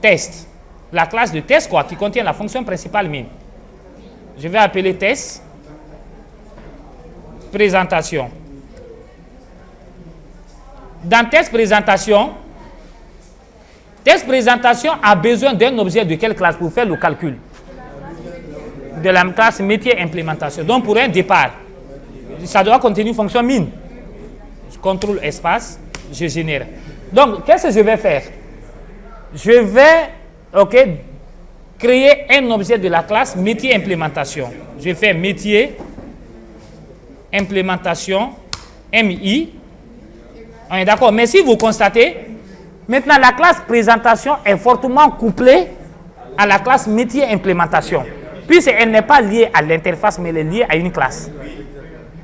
test. La classe de test quoi, qui contient la fonction principale min. Je vais appeler test présentation. Dans test présentation a besoin d'un objet de quelle classe pour faire le calcul? De la classe métier implémentation. Donc pour un départ, ça doit contenir une fonction min. Je contrôle espace, je génère. Donc qu'est-ce que je vais faire? Je vais créer un objet de la classe métier implémentation. Je fais métier implémentation MI. On est d'accord. Mais si vous constatez, maintenant la classe présentation est fortement couplée à la classe métier implémentation. Puisqu'elle n'est pas liée à l'interface, mais elle est liée à une classe.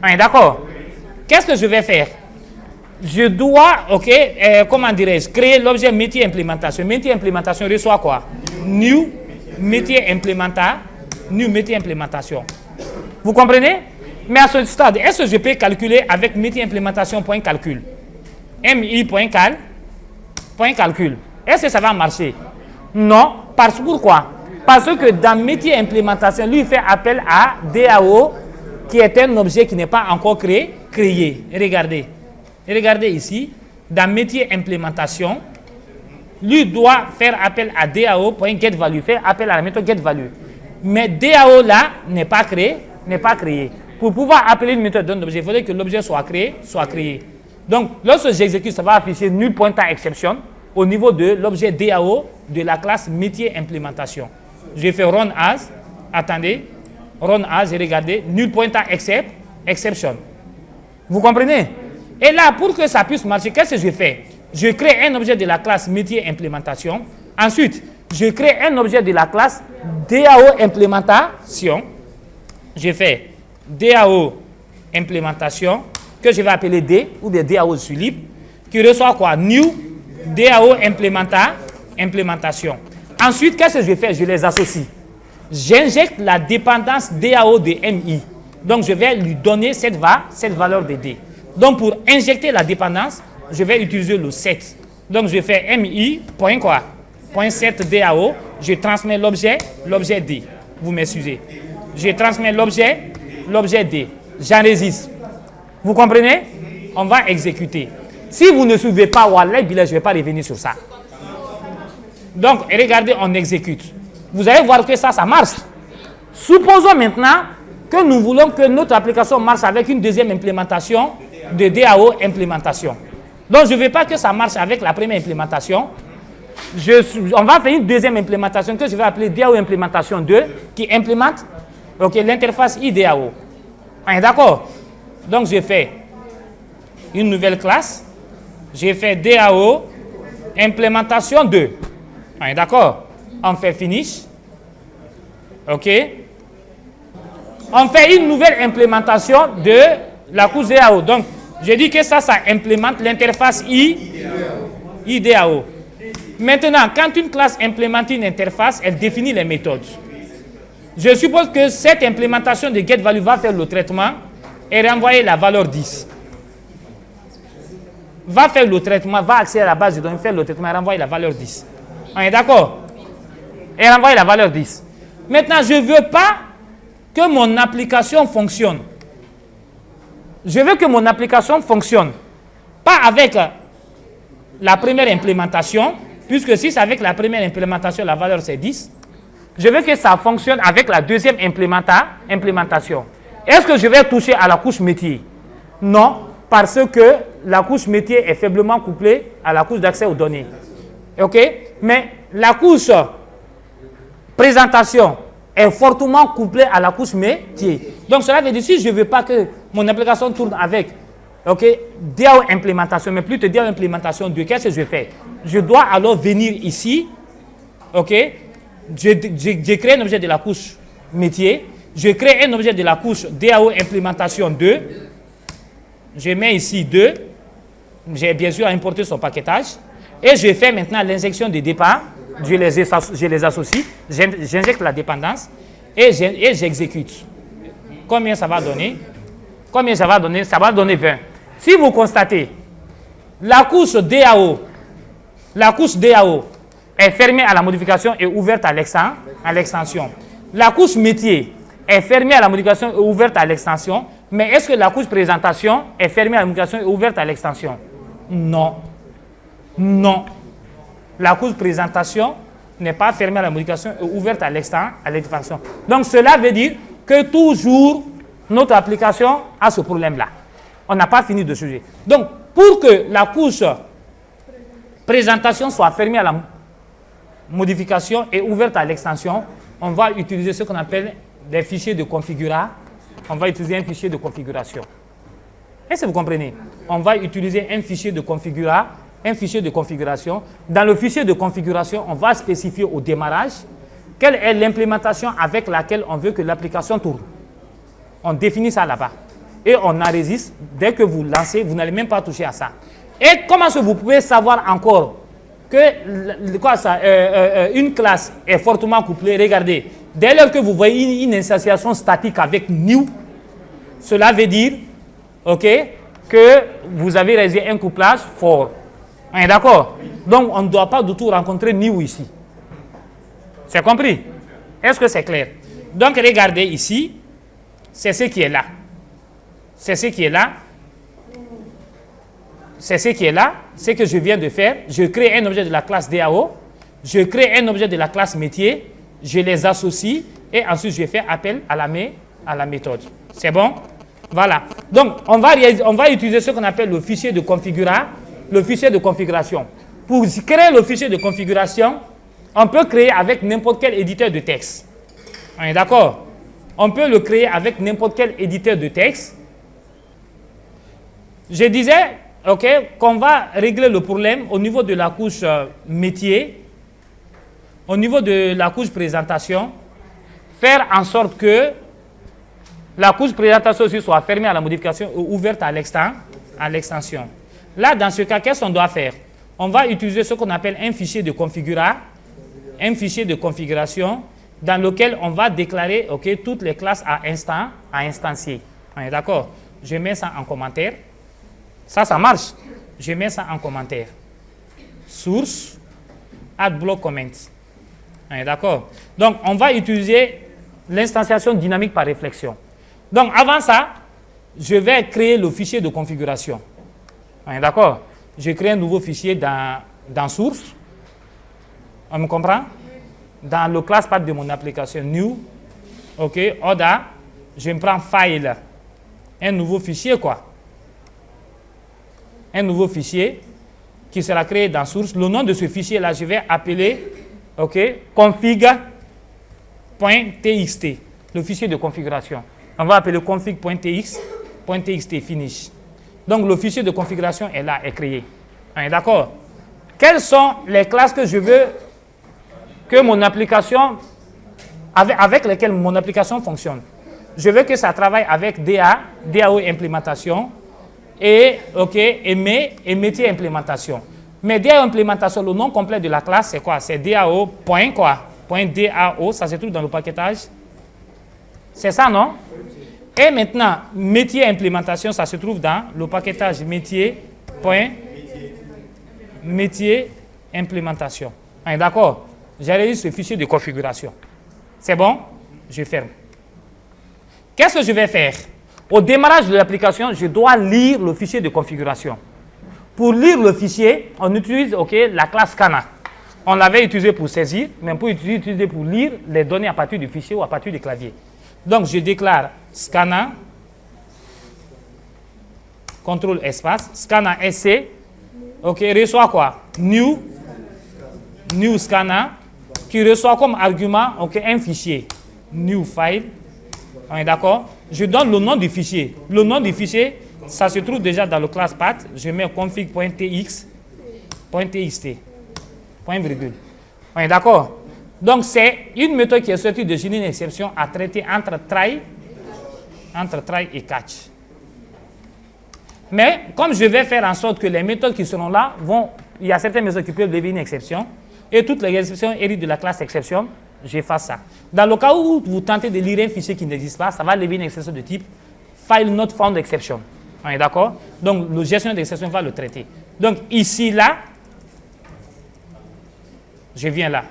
On est d'accord? Qu'est-ce que je vais faire? Je dois, comment dirais-je, créer l'objet métier implémentation. Métier implémentation reçoit quoi? New métier implémentation. Vous comprenez? Mais à ce stade, est-ce que je peux calculer avec métier implémentation.calcul? MI.calcul. Est-ce que ça va marcher? Non. Pourquoi? Parce que dans métier implémentation, lui, il fait appel à DAO, qui est un objet qui n'est pas encore créé. Regardez ici, dans métier implémentation, lui doit faire appel à DAO.getValue, faire appel à la méthode getValue. Mais DAO là n'est pas créé. Pour pouvoir appeler une méthode d'un objet, il faudrait que l'objet soit créé. Donc, lorsque j'exécute, ça va afficher nul pointer exception au niveau de l'objet DAO de la classe métier implémentation. Je fais run as, attendez, run as et regardez, nul pointer except, exception. Vous comprenez? Et là, pour que ça puisse marcher, qu'est-ce que je fais? Je crée un objet de la classe métier implémentation. Ensuite, je crée un objet de la classe DAO implémentation. Je fais DAO implémentation, que je vais appeler D, ou bien DAO sur libre, qui reçoit quoi? New DAO implémentation. Ensuite, qu'est-ce que je fais? Je les associe. J'injecte la dépendance DAO de MI. Donc, je vais lui donner cette valeur de D. Donc, pour injecter la dépendance, je vais utiliser le set. Donc, je fais MI, point quoi? Point set DAO. Je transmets l'objet D. Vous m'excusez. Je transmets l'objet D. J'enregistre. Vous comprenez? On va exécuter. Si vous ne suivez pas Wallah, je ne vais pas revenir sur ça. Donc, regardez, on exécute. Vous allez voir que ça marche. Supposons maintenant que nous voulons que notre application marche avec une deuxième implémentation de DAO implémentation. Donc, je ne veux pas que ça marche avec la première implémentation. On va faire une deuxième implémentation que je vais appeler DAO implémentation 2 qui implémente l'interface IDAO. D'accord? Donc, je fais une nouvelle classe. J'ai fait DAO implémentation 2. D'accord? On fait finish. OK? On fait une nouvelle implémentation de la couche DAO. Donc, je dis que ça implémente l'interface IDAO. Maintenant, quand une classe implémente une interface, elle définit les méthodes. Je suppose que cette implémentation de getValue va faire le traitement et renvoyer la valeur 10. Va faire le traitement, va accéder à la base de données, faire le traitement et renvoyer la valeur 10. On est d'accord? Et renvoyer la valeur 10. Maintenant, je ne veux pas que mon application fonctionne. Je veux que mon application fonctionne. Pas avec la première implémentation, puisque si c'est avec la première implémentation, la valeur c'est 10. Je veux que ça fonctionne avec la deuxième implémentation. Est-ce que je vais toucher à la couche métier? Non, parce que la couche métier est faiblement couplée à la couche d'accès aux données. OK? Mais la couche présentation est fortement couplée à la couche métier. Donc, cela veut dire si je ne veux pas que mon application tourne avec DAO implémentation, mais plutôt DAO implémentation 2, qu'est-ce que je fais? Je dois alors venir ici. OK? Je crée un objet de la couche métier. Je crée un objet de la couche DAO implémentation 2. Je mets ici 2. J'ai bien sûr importé son paquetage. Et je fais maintenant l'injection de départ. Je les associe. J'injecte la dépendance. Et j'exécute. Combien ça va donner? Combien ça va donner? Ça va donner 20. Si vous constatez, la couche DAO est fermée à la modification et ouverte à l'extension. La couche métier est fermée à la modification et ouverte à l'extension. Mais est-ce que la couche présentation est fermée à la modification et ouverte à l'extension? Non. Non. La couche présentation n'est pas fermée à la modification et ouverte à l'extension. Donc, cela veut dire que toujours notre application a ce problème-là. On n'a pas fini de juger. Donc, pour que la couche présentation soit fermée à la modification et ouverte à l'extension, on va utiliser ce qu'on appelle des fichiers de configuration. On va utiliser un fichier de configuration. Est-ce que vous comprenez? On va utiliser un fichier de configuration. Dans le fichier de configuration, on va spécifier au démarrage quelle est l'implémentation avec laquelle on veut que l'application tourne. On définit ça là-bas. Et on enregistre. Dès que vous lancez, vous n'allez même pas toucher à ça. Et comment est-ce que vous pouvez savoir encore que une classe est fortement couplée? Regardez, dès lors que vous voyez une instantiation statique avec new, cela veut dire que vous avez réalisé un couplage fort. On est d'accord? Donc, on ne doit pas du tout rencontrer new ici. C'est compris? Est-ce que c'est clair? Donc, regardez ici, c'est ce qui est là. C'est ce qui est là. C'est ce qui est là, ce que je viens de faire. Je crée un objet de la classe DAO, je crée un objet de la classe métier, je les associe et ensuite je fais appel à la méthode. C'est bon? Voilà. Donc, on va utiliser ce qu'on appelle le fichier de configuration. Pour créer le fichier de configuration, on peut créer avec n'importe quel éditeur de texte. On est d'accord? On peut le créer avec n'importe quel éditeur de texte. Je disais qu'on va régler le problème au niveau de la couche métier, au niveau de la couche présentation, faire en sorte que la couche présentation aussi soit fermée à la modification ou ouverte à l'extension. Là, dans ce cas, qu'est-ce qu'on doit faire? On va utiliser ce qu'on appelle un fichier de configuration dans lequel on va déclarer toutes les classes à instancier. On est d'accord? Je mets ça en commentaire. Ça marche. Je mets ça en commentaire. Source, add block comment. On est d'accord? Donc, on va utiliser l'instanciation dynamique par réflexion. Donc, avant ça, je vais créer le fichier de configuration. On est d'accord? Je crée un nouveau fichier dans source. On me comprend? Dans le class path de mon application new, order, je me prends file, un nouveau fichier un nouveau fichier qui sera créé dans source. Le nom de ce fichier là, je vais appeler config.txt, le fichier de configuration. On va appeler config.txt finish. Donc le fichier de configuration est là, est créé. On est d'accord? Quelles sont les classes que je veux que mon application, avec lesquelles mon application fonctionne? Je veux que ça travaille avec DAO implémentation et métier implémentation. Mais DAO implémentation, le nom complet de la classe, c'est quoi? C'est DAO point quoi? Point DAO, ça se trouve dans le paquetage. C'est ça, non? Et maintenant, métier implémentation, ça se trouve dans le paquetage métier implémentation. D'accord? J'ai réalisé ce fichier de configuration. C'est bon? Je ferme. Qu'est-ce que je vais faire? Au démarrage de l'application, je dois lire le fichier de configuration. Pour lire le fichier, on utilise la classe Scana. On l'avait utilisé pour saisir, mais on peut utiliser pour lire les données à partir du fichier ou à partir du clavier. Donc, je déclare Scana, contrôle espace, Scana SC, reçoit quoi? New Scana, qui reçoit comme argument un fichier, new file. On est d'accord? Je donne le nom du fichier. Le nom du fichier, ça se trouve déjà dans le class path. Je mets config.txt, point virgule. On est d'accord? Donc, c'est une méthode qui est sortie de génie une exception à traiter entre try et catch. Mais, comme je vais faire en sorte que les méthodes qui seront là il y a certaines méthodes qui peuvent devenir une exception, et toutes les exceptions héritent de la classe exception, j'efface ça. Dans le cas où vous tentez de lire un fichier qui n'existe pas, ça va lever une exception de type file not found exception. On est d'accord? Donc, le gestionnaire d'exception va le traiter. Donc, ici, là, je viens là.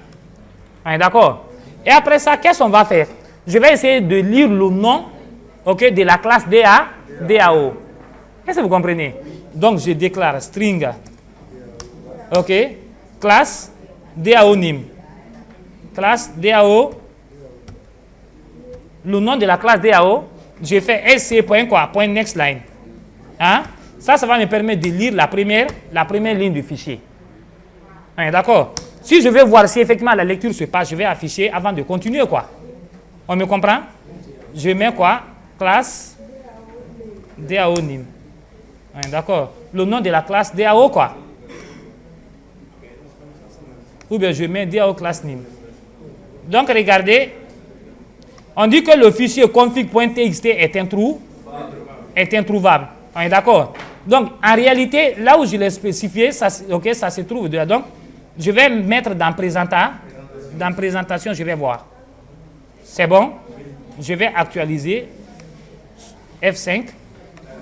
On est d'accord? Et après ça, qu'est-ce qu'on va faire? Je vais essayer de lire le nom de la classe DAO. Est-ce que vous comprenez? Donc, je déclare string classe DAO name. Classe DAO. Le nom de la classe DAO, je fais sc.nextLine. Hein? Ça va me permettre de lire la première ligne du fichier. On est d'accord? Si je veux voir si effectivement la lecture se passe, je vais afficher avant de continuer, quoi. On me comprend? Je mets quoi? Classe DAO name. On est d'accord? Le nom de la classe DAO, quoi. Ou bien je mets DAO class name. Donc, regardez, on dit que le fichier config.txt est introuvable. On est d'accord? Donc, en réalité, là où je l'ai spécifié, ça se trouve dedans. Donc, je vais mettre dans présentation, je vais voir. C'est bon? Je vais actualiser. F5.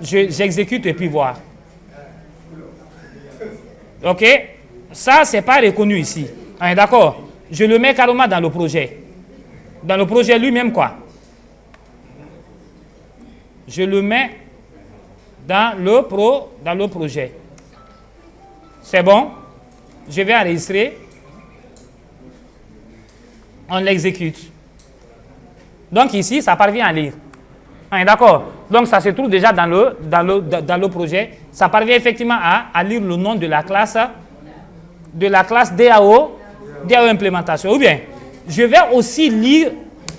J'exécute et puis voir. OK? Ça, ce n'est pas reconnu ici. On est d'accord? Je le mets carrément dans le projet. Dans le projet lui-même, quoi. Je le mets dans le projet. C'est bon? Je vais enregistrer. On l'exécute. Donc ici, ça parvient à lire. On est d'accord? Donc ça se trouve déjà dans le projet. Ça parvient effectivement à lire le nom de la classe DAO implémentation. Ou bien, je vais aussi lire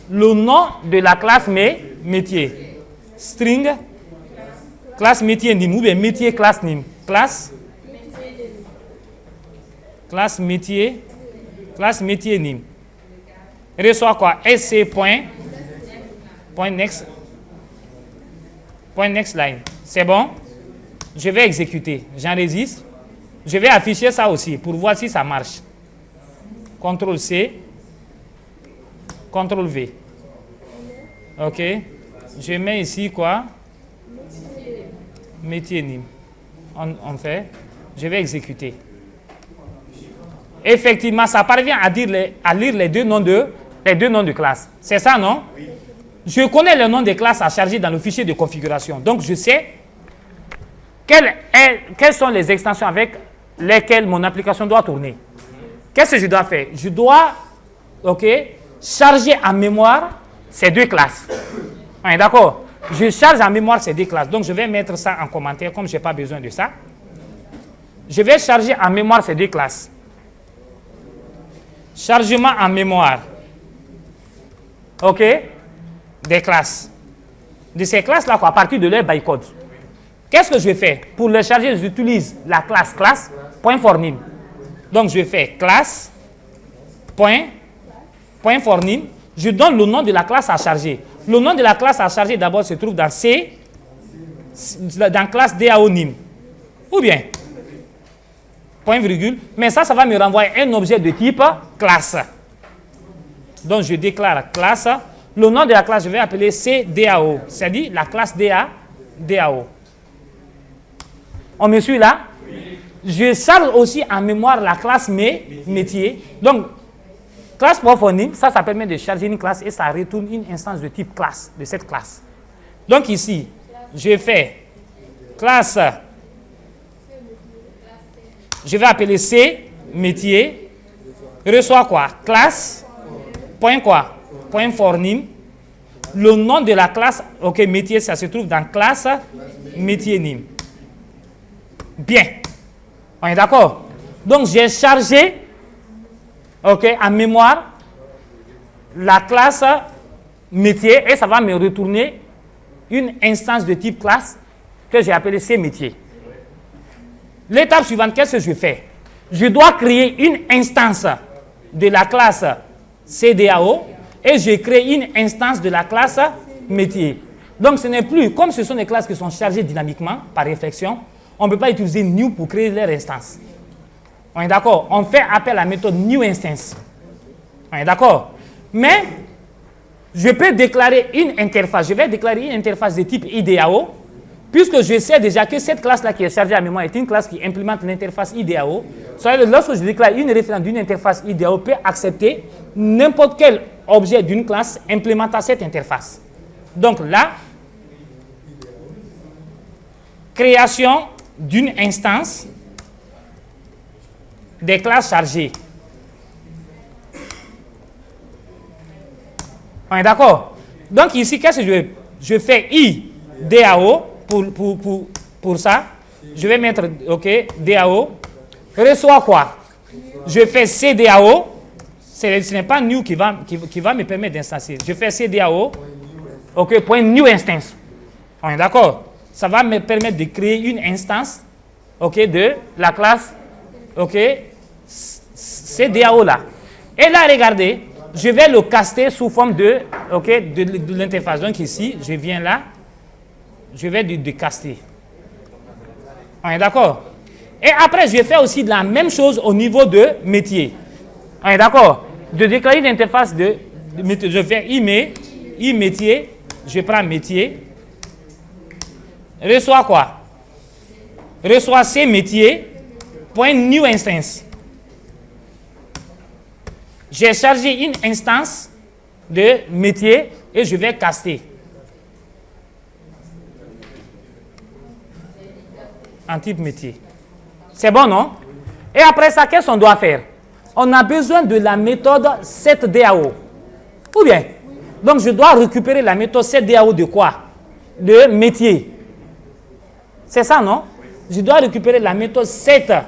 le nom de la classe métier. String Classe métier NIM ou bien métier classe NIM. Classe métier NIM. Reçoit quoi? SC point next line. C'est bon? Je vais exécuter. J'enregistre. Je vais afficher ça aussi pour voir si ça marche. CTRL C. CTRL V. OK. Je mets ici quoi? Métier NIM. On fait. Je vais exécuter. Effectivement, ça parvient à lire les deux noms de classe. C'est ça, non? Oui. Je connais le nom des classes à charger dans le fichier de configuration. Donc, je sais quelles sont les extensions avec lesquelles mon application doit tourner. Qu'est-ce que je dois faire? Je dois charger en mémoire ces deux classes. D'accord? Je charge en mémoire ces deux classes. Donc, je vais mettre ça en commentaire comme je n'ai pas besoin de ça. Je vais charger en mémoire ces deux classes. Chargement en mémoire. OK? Des classes. De ces classes-là, à partir de leur bytecode. Qu'est-ce que je fais? Pour les charger, j'utilise la classe .forNim. Donc, je fais classe .forNim. Je donne le nom de la classe à charger. Le nom de la classe à charger, d'abord, se trouve dans classe DAO-NIM. Ou bien, point virgule. Mais ça va me renvoyer un objet de type classe. Donc, je déclare classe. Le nom de la classe, je vais appeler CDAO. C'est-à-dire la classe DAO. On me suit là? Oui. Je charge aussi en mémoire la classe métier. Donc, classe .forNim, ça permet de charger une classe et ça retourne une instance de type classe, de cette classe. Donc ici, je fais classe, je vais appeler C, métier, reçoit quoi? Classe, point .forNim. Le nom de la classe, métier, ça se trouve dans classe métier NIM. Bien. On est d'accord? Donc, j'ai chargé en mémoire la classe métier et ça va me retourner une instance de type classe que j'ai appelée C métier. L'étape suivante, qu'est-ce que je fais? Je dois créer une instance de la classe CDAO et je crée une instance de la classe métier. Donc, ce n'est plus, comme ce sont des classes qui sont chargées dynamiquement par réflexion, on ne peut pas utiliser new pour créer leur instance. On est d'accord? On fait appel à la méthode newInstance. On est d'accord? Mais, je peux déclarer une interface. Je vais déclarer une interface de type IDAO, puisque je sais déjà que cette classe-là qui est chargée à mémoire est une classe qui implémente l'interface IDAO. C'est-à-dire que lorsque je déclare une référence d'une interface IDAO, peut accepter n'importe quel objet d'une classe implémentant cette interface. Donc là, création d'une instance des classes chargées. On est d'accord? Donc ici, qu'est-ce que je fais? IDAO pour ça. Je vais mettre DAO. Reçoit quoi? Je fais CDAO. Ce n'est pas new qui va me permettre d'instancier. Je fais CDAO. Point new instance. On est d'accord? Ça va me permettre de créer une instance de la classe CDAO là. Et là, regardez, je vais le caster sous forme de l'interface. Donc ici, je viens là, je vais de caster. On est d'accord? Et après, je vais faire aussi la même chose au niveau de métier. On est d'accord? De déclarer une interface de métier. Je fais métier, je prends métier. Reçoit quoi? Reçoit ces métiers, point new instance. J'ai chargé une instance de métier et je vais caster. En type métier. C'est bon, non? Et après ça, qu'est-ce qu'on doit faire? On a besoin de la méthode setDAO. Ou bien? Donc, je dois récupérer la méthode setDAO de quoi? De métier. C'est ça, non? Je dois récupérer la méthode setDAO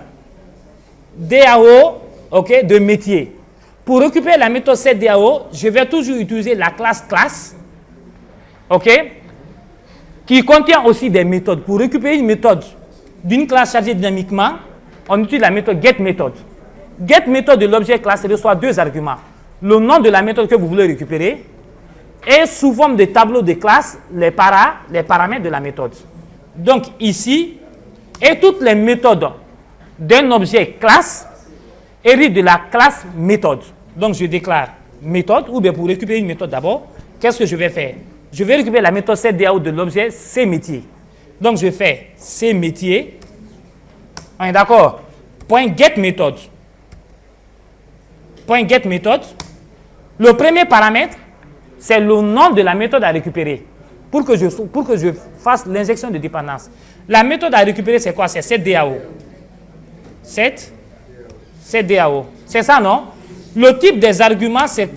de métier. Pour récupérer la méthode setDAO, je vais toujours utiliser la classe qui qui contient aussi des méthodes. Pour récupérer une méthode d'une classe chargée dynamiquement, on utilise la méthode getMethod. GetMethod de l'objet classe reçoit deux arguments. Le nom de la méthode que vous voulez récupérer et sous forme de tableau de classe, les paramètres de la méthode. Donc ici, et toutes les méthodes d'un objet classe héritent de la classe méthode. Donc je déclare méthode, ou bien pour récupérer une méthode d'abord, qu'est-ce que je vais faire? Je vais récupérer la méthode setDAO de l'objet CMétier. Donc je fais CMétier, on est d'accord? Point getMethod. Point getMethod. Le premier paramètre, c'est le nom de la méthode à récupérer pour que je fasse l'injection de dépendance. La méthode à récupérer, c'est quoi? C'est setDAO. setDAO. C'est ça, non? Le type des arguments, c'est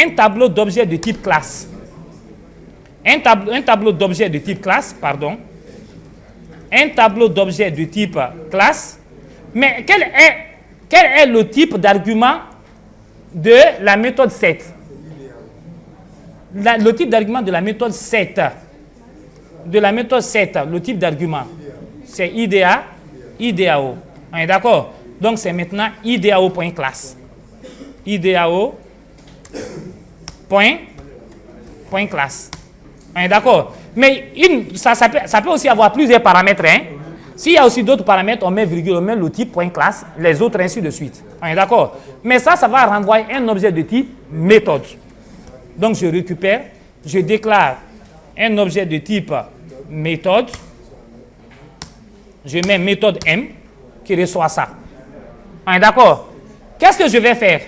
un tableau d'objets de type classe. Un tableau d'objets de type classe, pardon. Un tableau d'objets de type classe. Mais quel est le type d'argument de la méthode set? Le type d'argument de la méthode set. De la méthode set, le type d'argument, c'est IDAO. On est d'accord? Donc c'est maintenant IDAO.class. IDAO.class. On est d'accord? Mais ça peut aussi avoir plusieurs paramètres. Hein? S'il y a aussi d'autres paramètres, on met virgule, on met le type .class, les autres ainsi de suite. On est d'accord? Mais ça va renvoyer un objet de type méthode. Donc je récupère, je déclare un objet de type méthode. Je mets méthode M qui reçoit ça. On est d'accord? Qu'est-ce que je vais faire?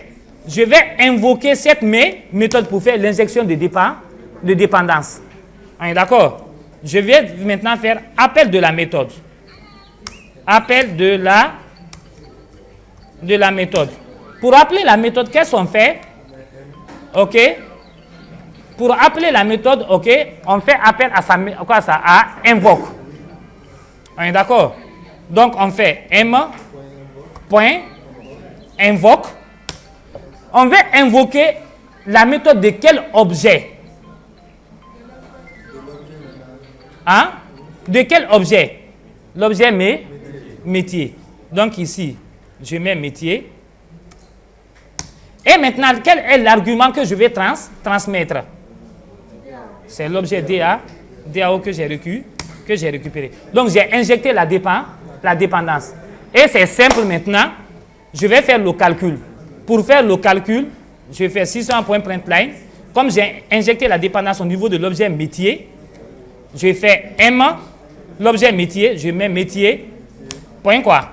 Je vais invoquer cette méthode pour faire l'injection de dépendance. On est d'accord? Je vais maintenant faire appel de la méthode. Appel de la méthode. Pour appeler la méthode, qu'est-ce qu'on fait? OK? Pour appeler la méthode, OK, on fait appel à à invoque. On est d'accord? Donc, on fait m.invoque. On veut invoquer la méthode de quel objet? Hein? De quel objet? L'objet métier. Donc ici, je mets métier. Et maintenant, quel est l'argument que je vais transmettre? C'est l'objet DAO que j'ai récupéré. Donc j'ai injecté la dépendance. Et c'est simple maintenant. Je vais faire le calcul. Pour faire le calcul, je fais 600.println. Comme j'ai injecté la dépendance au niveau de l'objet métier, je fais M, l'objet métier, je mets métier, point quoi?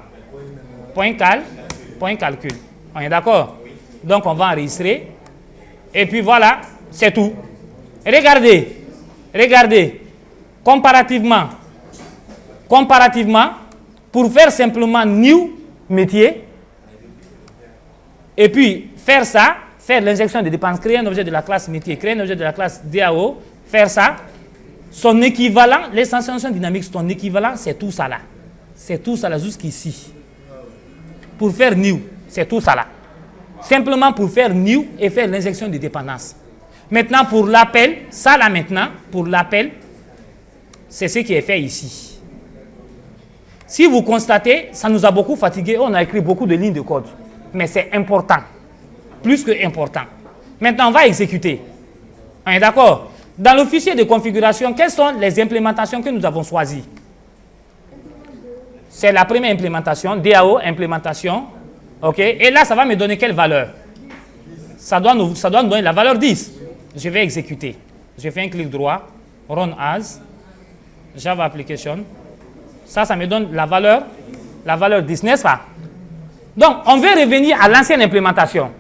Point calcul. On est d'accord? Donc on va enregistrer. Et puis voilà, c'est tout. Regardez. Comparativement, pour faire simplement new métier, et puis faire ça, faire l'injection de dépenses, créer un objet de la classe métier, créer un objet de la classe DAO, faire ça, son équivalent, l'extension dynamique, son équivalent, c'est tout ça là. C'est tout ça là jusqu'ici. Pour faire new, c'est tout ça là. Simplement pour faire new et faire l'injection de dépendance. Maintenant, pour l'appel, ça là maintenant, pour l'appel, c'est ce qui est fait ici. Si vous constatez, ça nous a beaucoup fatigué, on a écrit beaucoup de lignes de code. Mais c'est important, plus que important. Maintenant, on va exécuter. On est d'accord? Dans le fichier de configuration, quelles sont les implémentations que nous avons choisies? C'est la première implémentation, DAO, implémentation. OK? Et là, ça va me donner quelle valeur? Ça doit nous donner la valeur 10. Je vais exécuter. Je fais un clic droit, Run As, Java Application. Ça me donne la valeur 10, n'est-ce pas? Donc, on veut revenir à l'ancienne implémentation.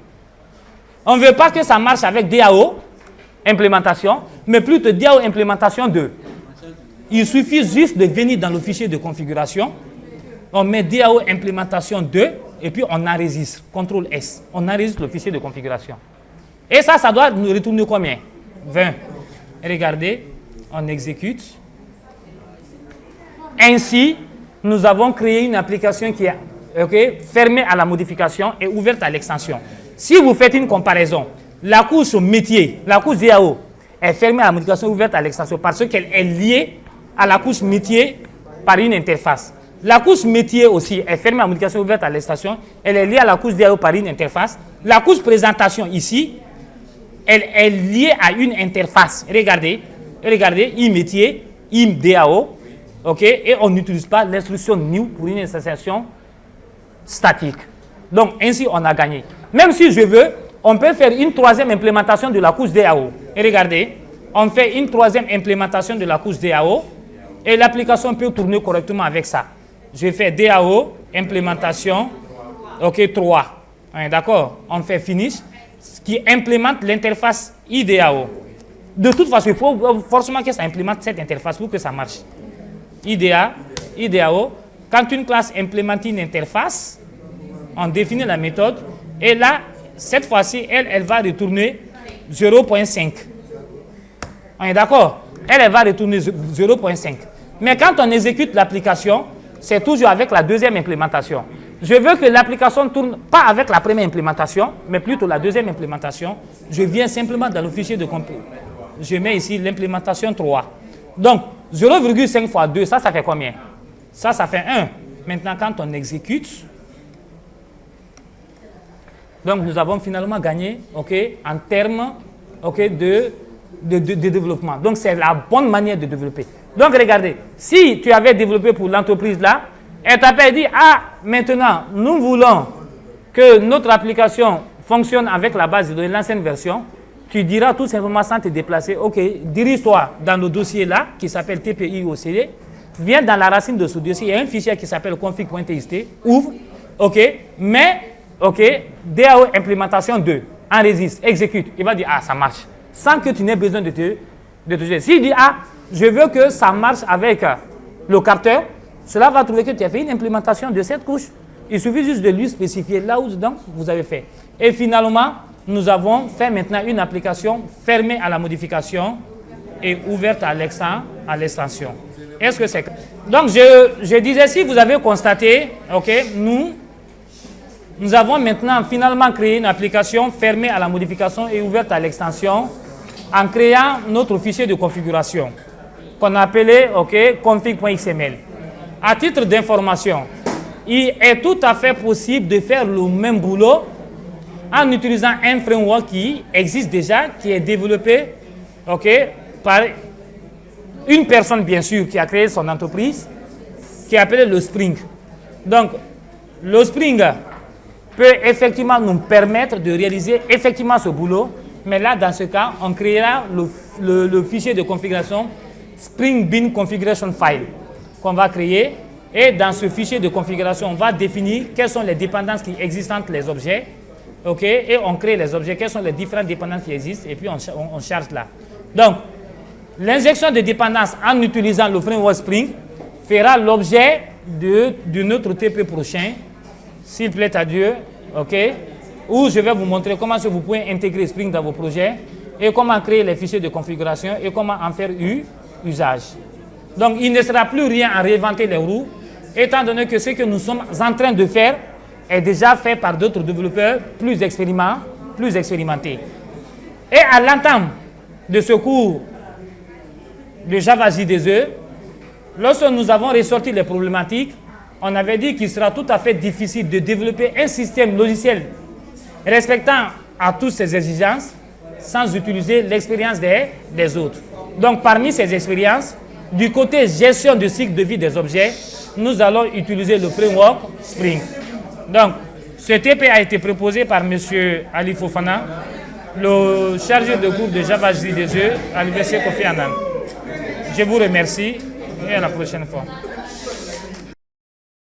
On ne veut pas que ça marche avec DAO, implémentation, mais plutôt DAO implémentation 2. Il suffit juste de venir dans le fichier de configuration, on met DAO implémentation 2, et puis on enregistre, CTRL S. On enregistre le fichier de configuration. Et ça doit nous retourner combien? 20. Regardez, on exécute. Ainsi, nous avons créé une application qui est fermée à la modification et ouverte à l'extension. Si vous faites une comparaison, la couche métier, la couche DAO est fermée à la modification ouverte à l'extension parce qu'elle est liée à la couche métier par une interface. La couche métier aussi est fermée à la modification ouverte à l'extension. Elle est liée à la couche DAO par une interface. La couche présentation ici, elle est liée à une interface. Regardez, e-métier, e-DAO, ok, et on n'utilise pas l'instruction new pour une installation statique. Donc, ainsi, on a gagné. Même si je veux, on peut faire une troisième implémentation de la couche DAO. Et regardez, on fait une troisième implémentation de la couche DAO et l'application peut tourner correctement avec ça. Je fais DAO, implémentation, ok, 3. D'accord? On fait finish, qui implémente l'interface IDAO. De toute façon, il faut forcément que ça implémente cette interface pour que ça marche. IDAO, quand une classe implémente une interface, on définit la méthode et là, cette fois-ci, elle va retourner 0.5. On est d'accord? Elle va retourner 0.5. Mais quand on exécute l'application, c'est toujours avec la deuxième implémentation. Je veux que l'application tourne pas avec la première implémentation, mais plutôt la deuxième implémentation. Je viens simplement dans le fichier de compte. Je mets ici l'implémentation 3. Donc, 0,5 fois 2, ça fait combien? Ça fait 1. Maintenant, quand on exécute, donc nous avons finalement gagné, ok, en termes, ok, de développement. Donc, c'est la bonne manière de développer. Donc, regardez, si tu avais développé pour l'entreprise là, elle t'a dit, ah, maintenant, nous voulons que notre application fonctionne avec la base de l'ancienne version, tu diras tout simplement sans te déplacer, ok, dirige-toi dans le dossier là, qui s'appelle TPI-OCD, viens dans la racine de ce dossier, il y a un fichier qui s'appelle config.txt, ouvre, ok, mais, ok, DAO implémentation 2, enregistre, exécute, il va dire, ah, ça marche, sans que tu n'aies besoin de te gérer. S'il dit, ah, je veux que ça marche avec le capteur, cela va trouver que tu as fait une implémentation de cette couche. Il suffit juste de lui spécifier là où donc, vous avez fait. Et finalement, nous avons fait maintenant une application fermée à la modification et ouverte à l'extension. Est-ce que c'est... Donc, je disais, si vous avez constaté, ok, nous avons maintenant finalement créé une application fermée à la modification et ouverte à l'extension en créant notre fichier de configuration qu'on a appelé config.xml. À titre d'information, il est tout à fait possible de faire le même boulot en utilisant un framework qui existe déjà, qui est développé par une personne, bien sûr, qui a créé son entreprise, qui est appelé le Spring. Donc, le Spring peut effectivement nous permettre de réaliser effectivement ce boulot, mais là, dans ce cas, on créera le fichier de configuration Spring Bean Configuration File qu'on va créer. Et dans ce fichier de configuration, on va définir quelles sont les dépendances qui existent entre les objets. Ok, et on crée les objets, quelles sont les différentes dépendances qui existent, et puis on charge là. Donc, l'injection de dépendances en utilisant le framework Spring fera l'objet de notre TP prochain, s'il plaît à Dieu, ok, où je vais vous montrer comment vous pouvez intégrer Spring dans vos projets, et comment créer les fichiers de configuration, et comment en faire usage. Donc, il ne sera plus rien à réinventer les roues, étant donné que ce que nous sommes en train de faire est déjà fait par d'autres développeurs plus expérimentés. Et à l'entame de ce cours de Java JDE, lorsque nous avons ressorti les problématiques, on avait dit qu'il sera tout à fait difficile de développer un système logiciel respectant à toutes ces exigences sans utiliser l'expérience des autres. Donc, parmi ces expériences, du côté gestion du cycle de vie des objets, nous allons utiliser le framework Spring. Donc, ce TP a été proposé par M. Ali Fofana, le chargé de cours de Java JDE à l'Université Kofi Annan. Je vous remercie et à la prochaine fois.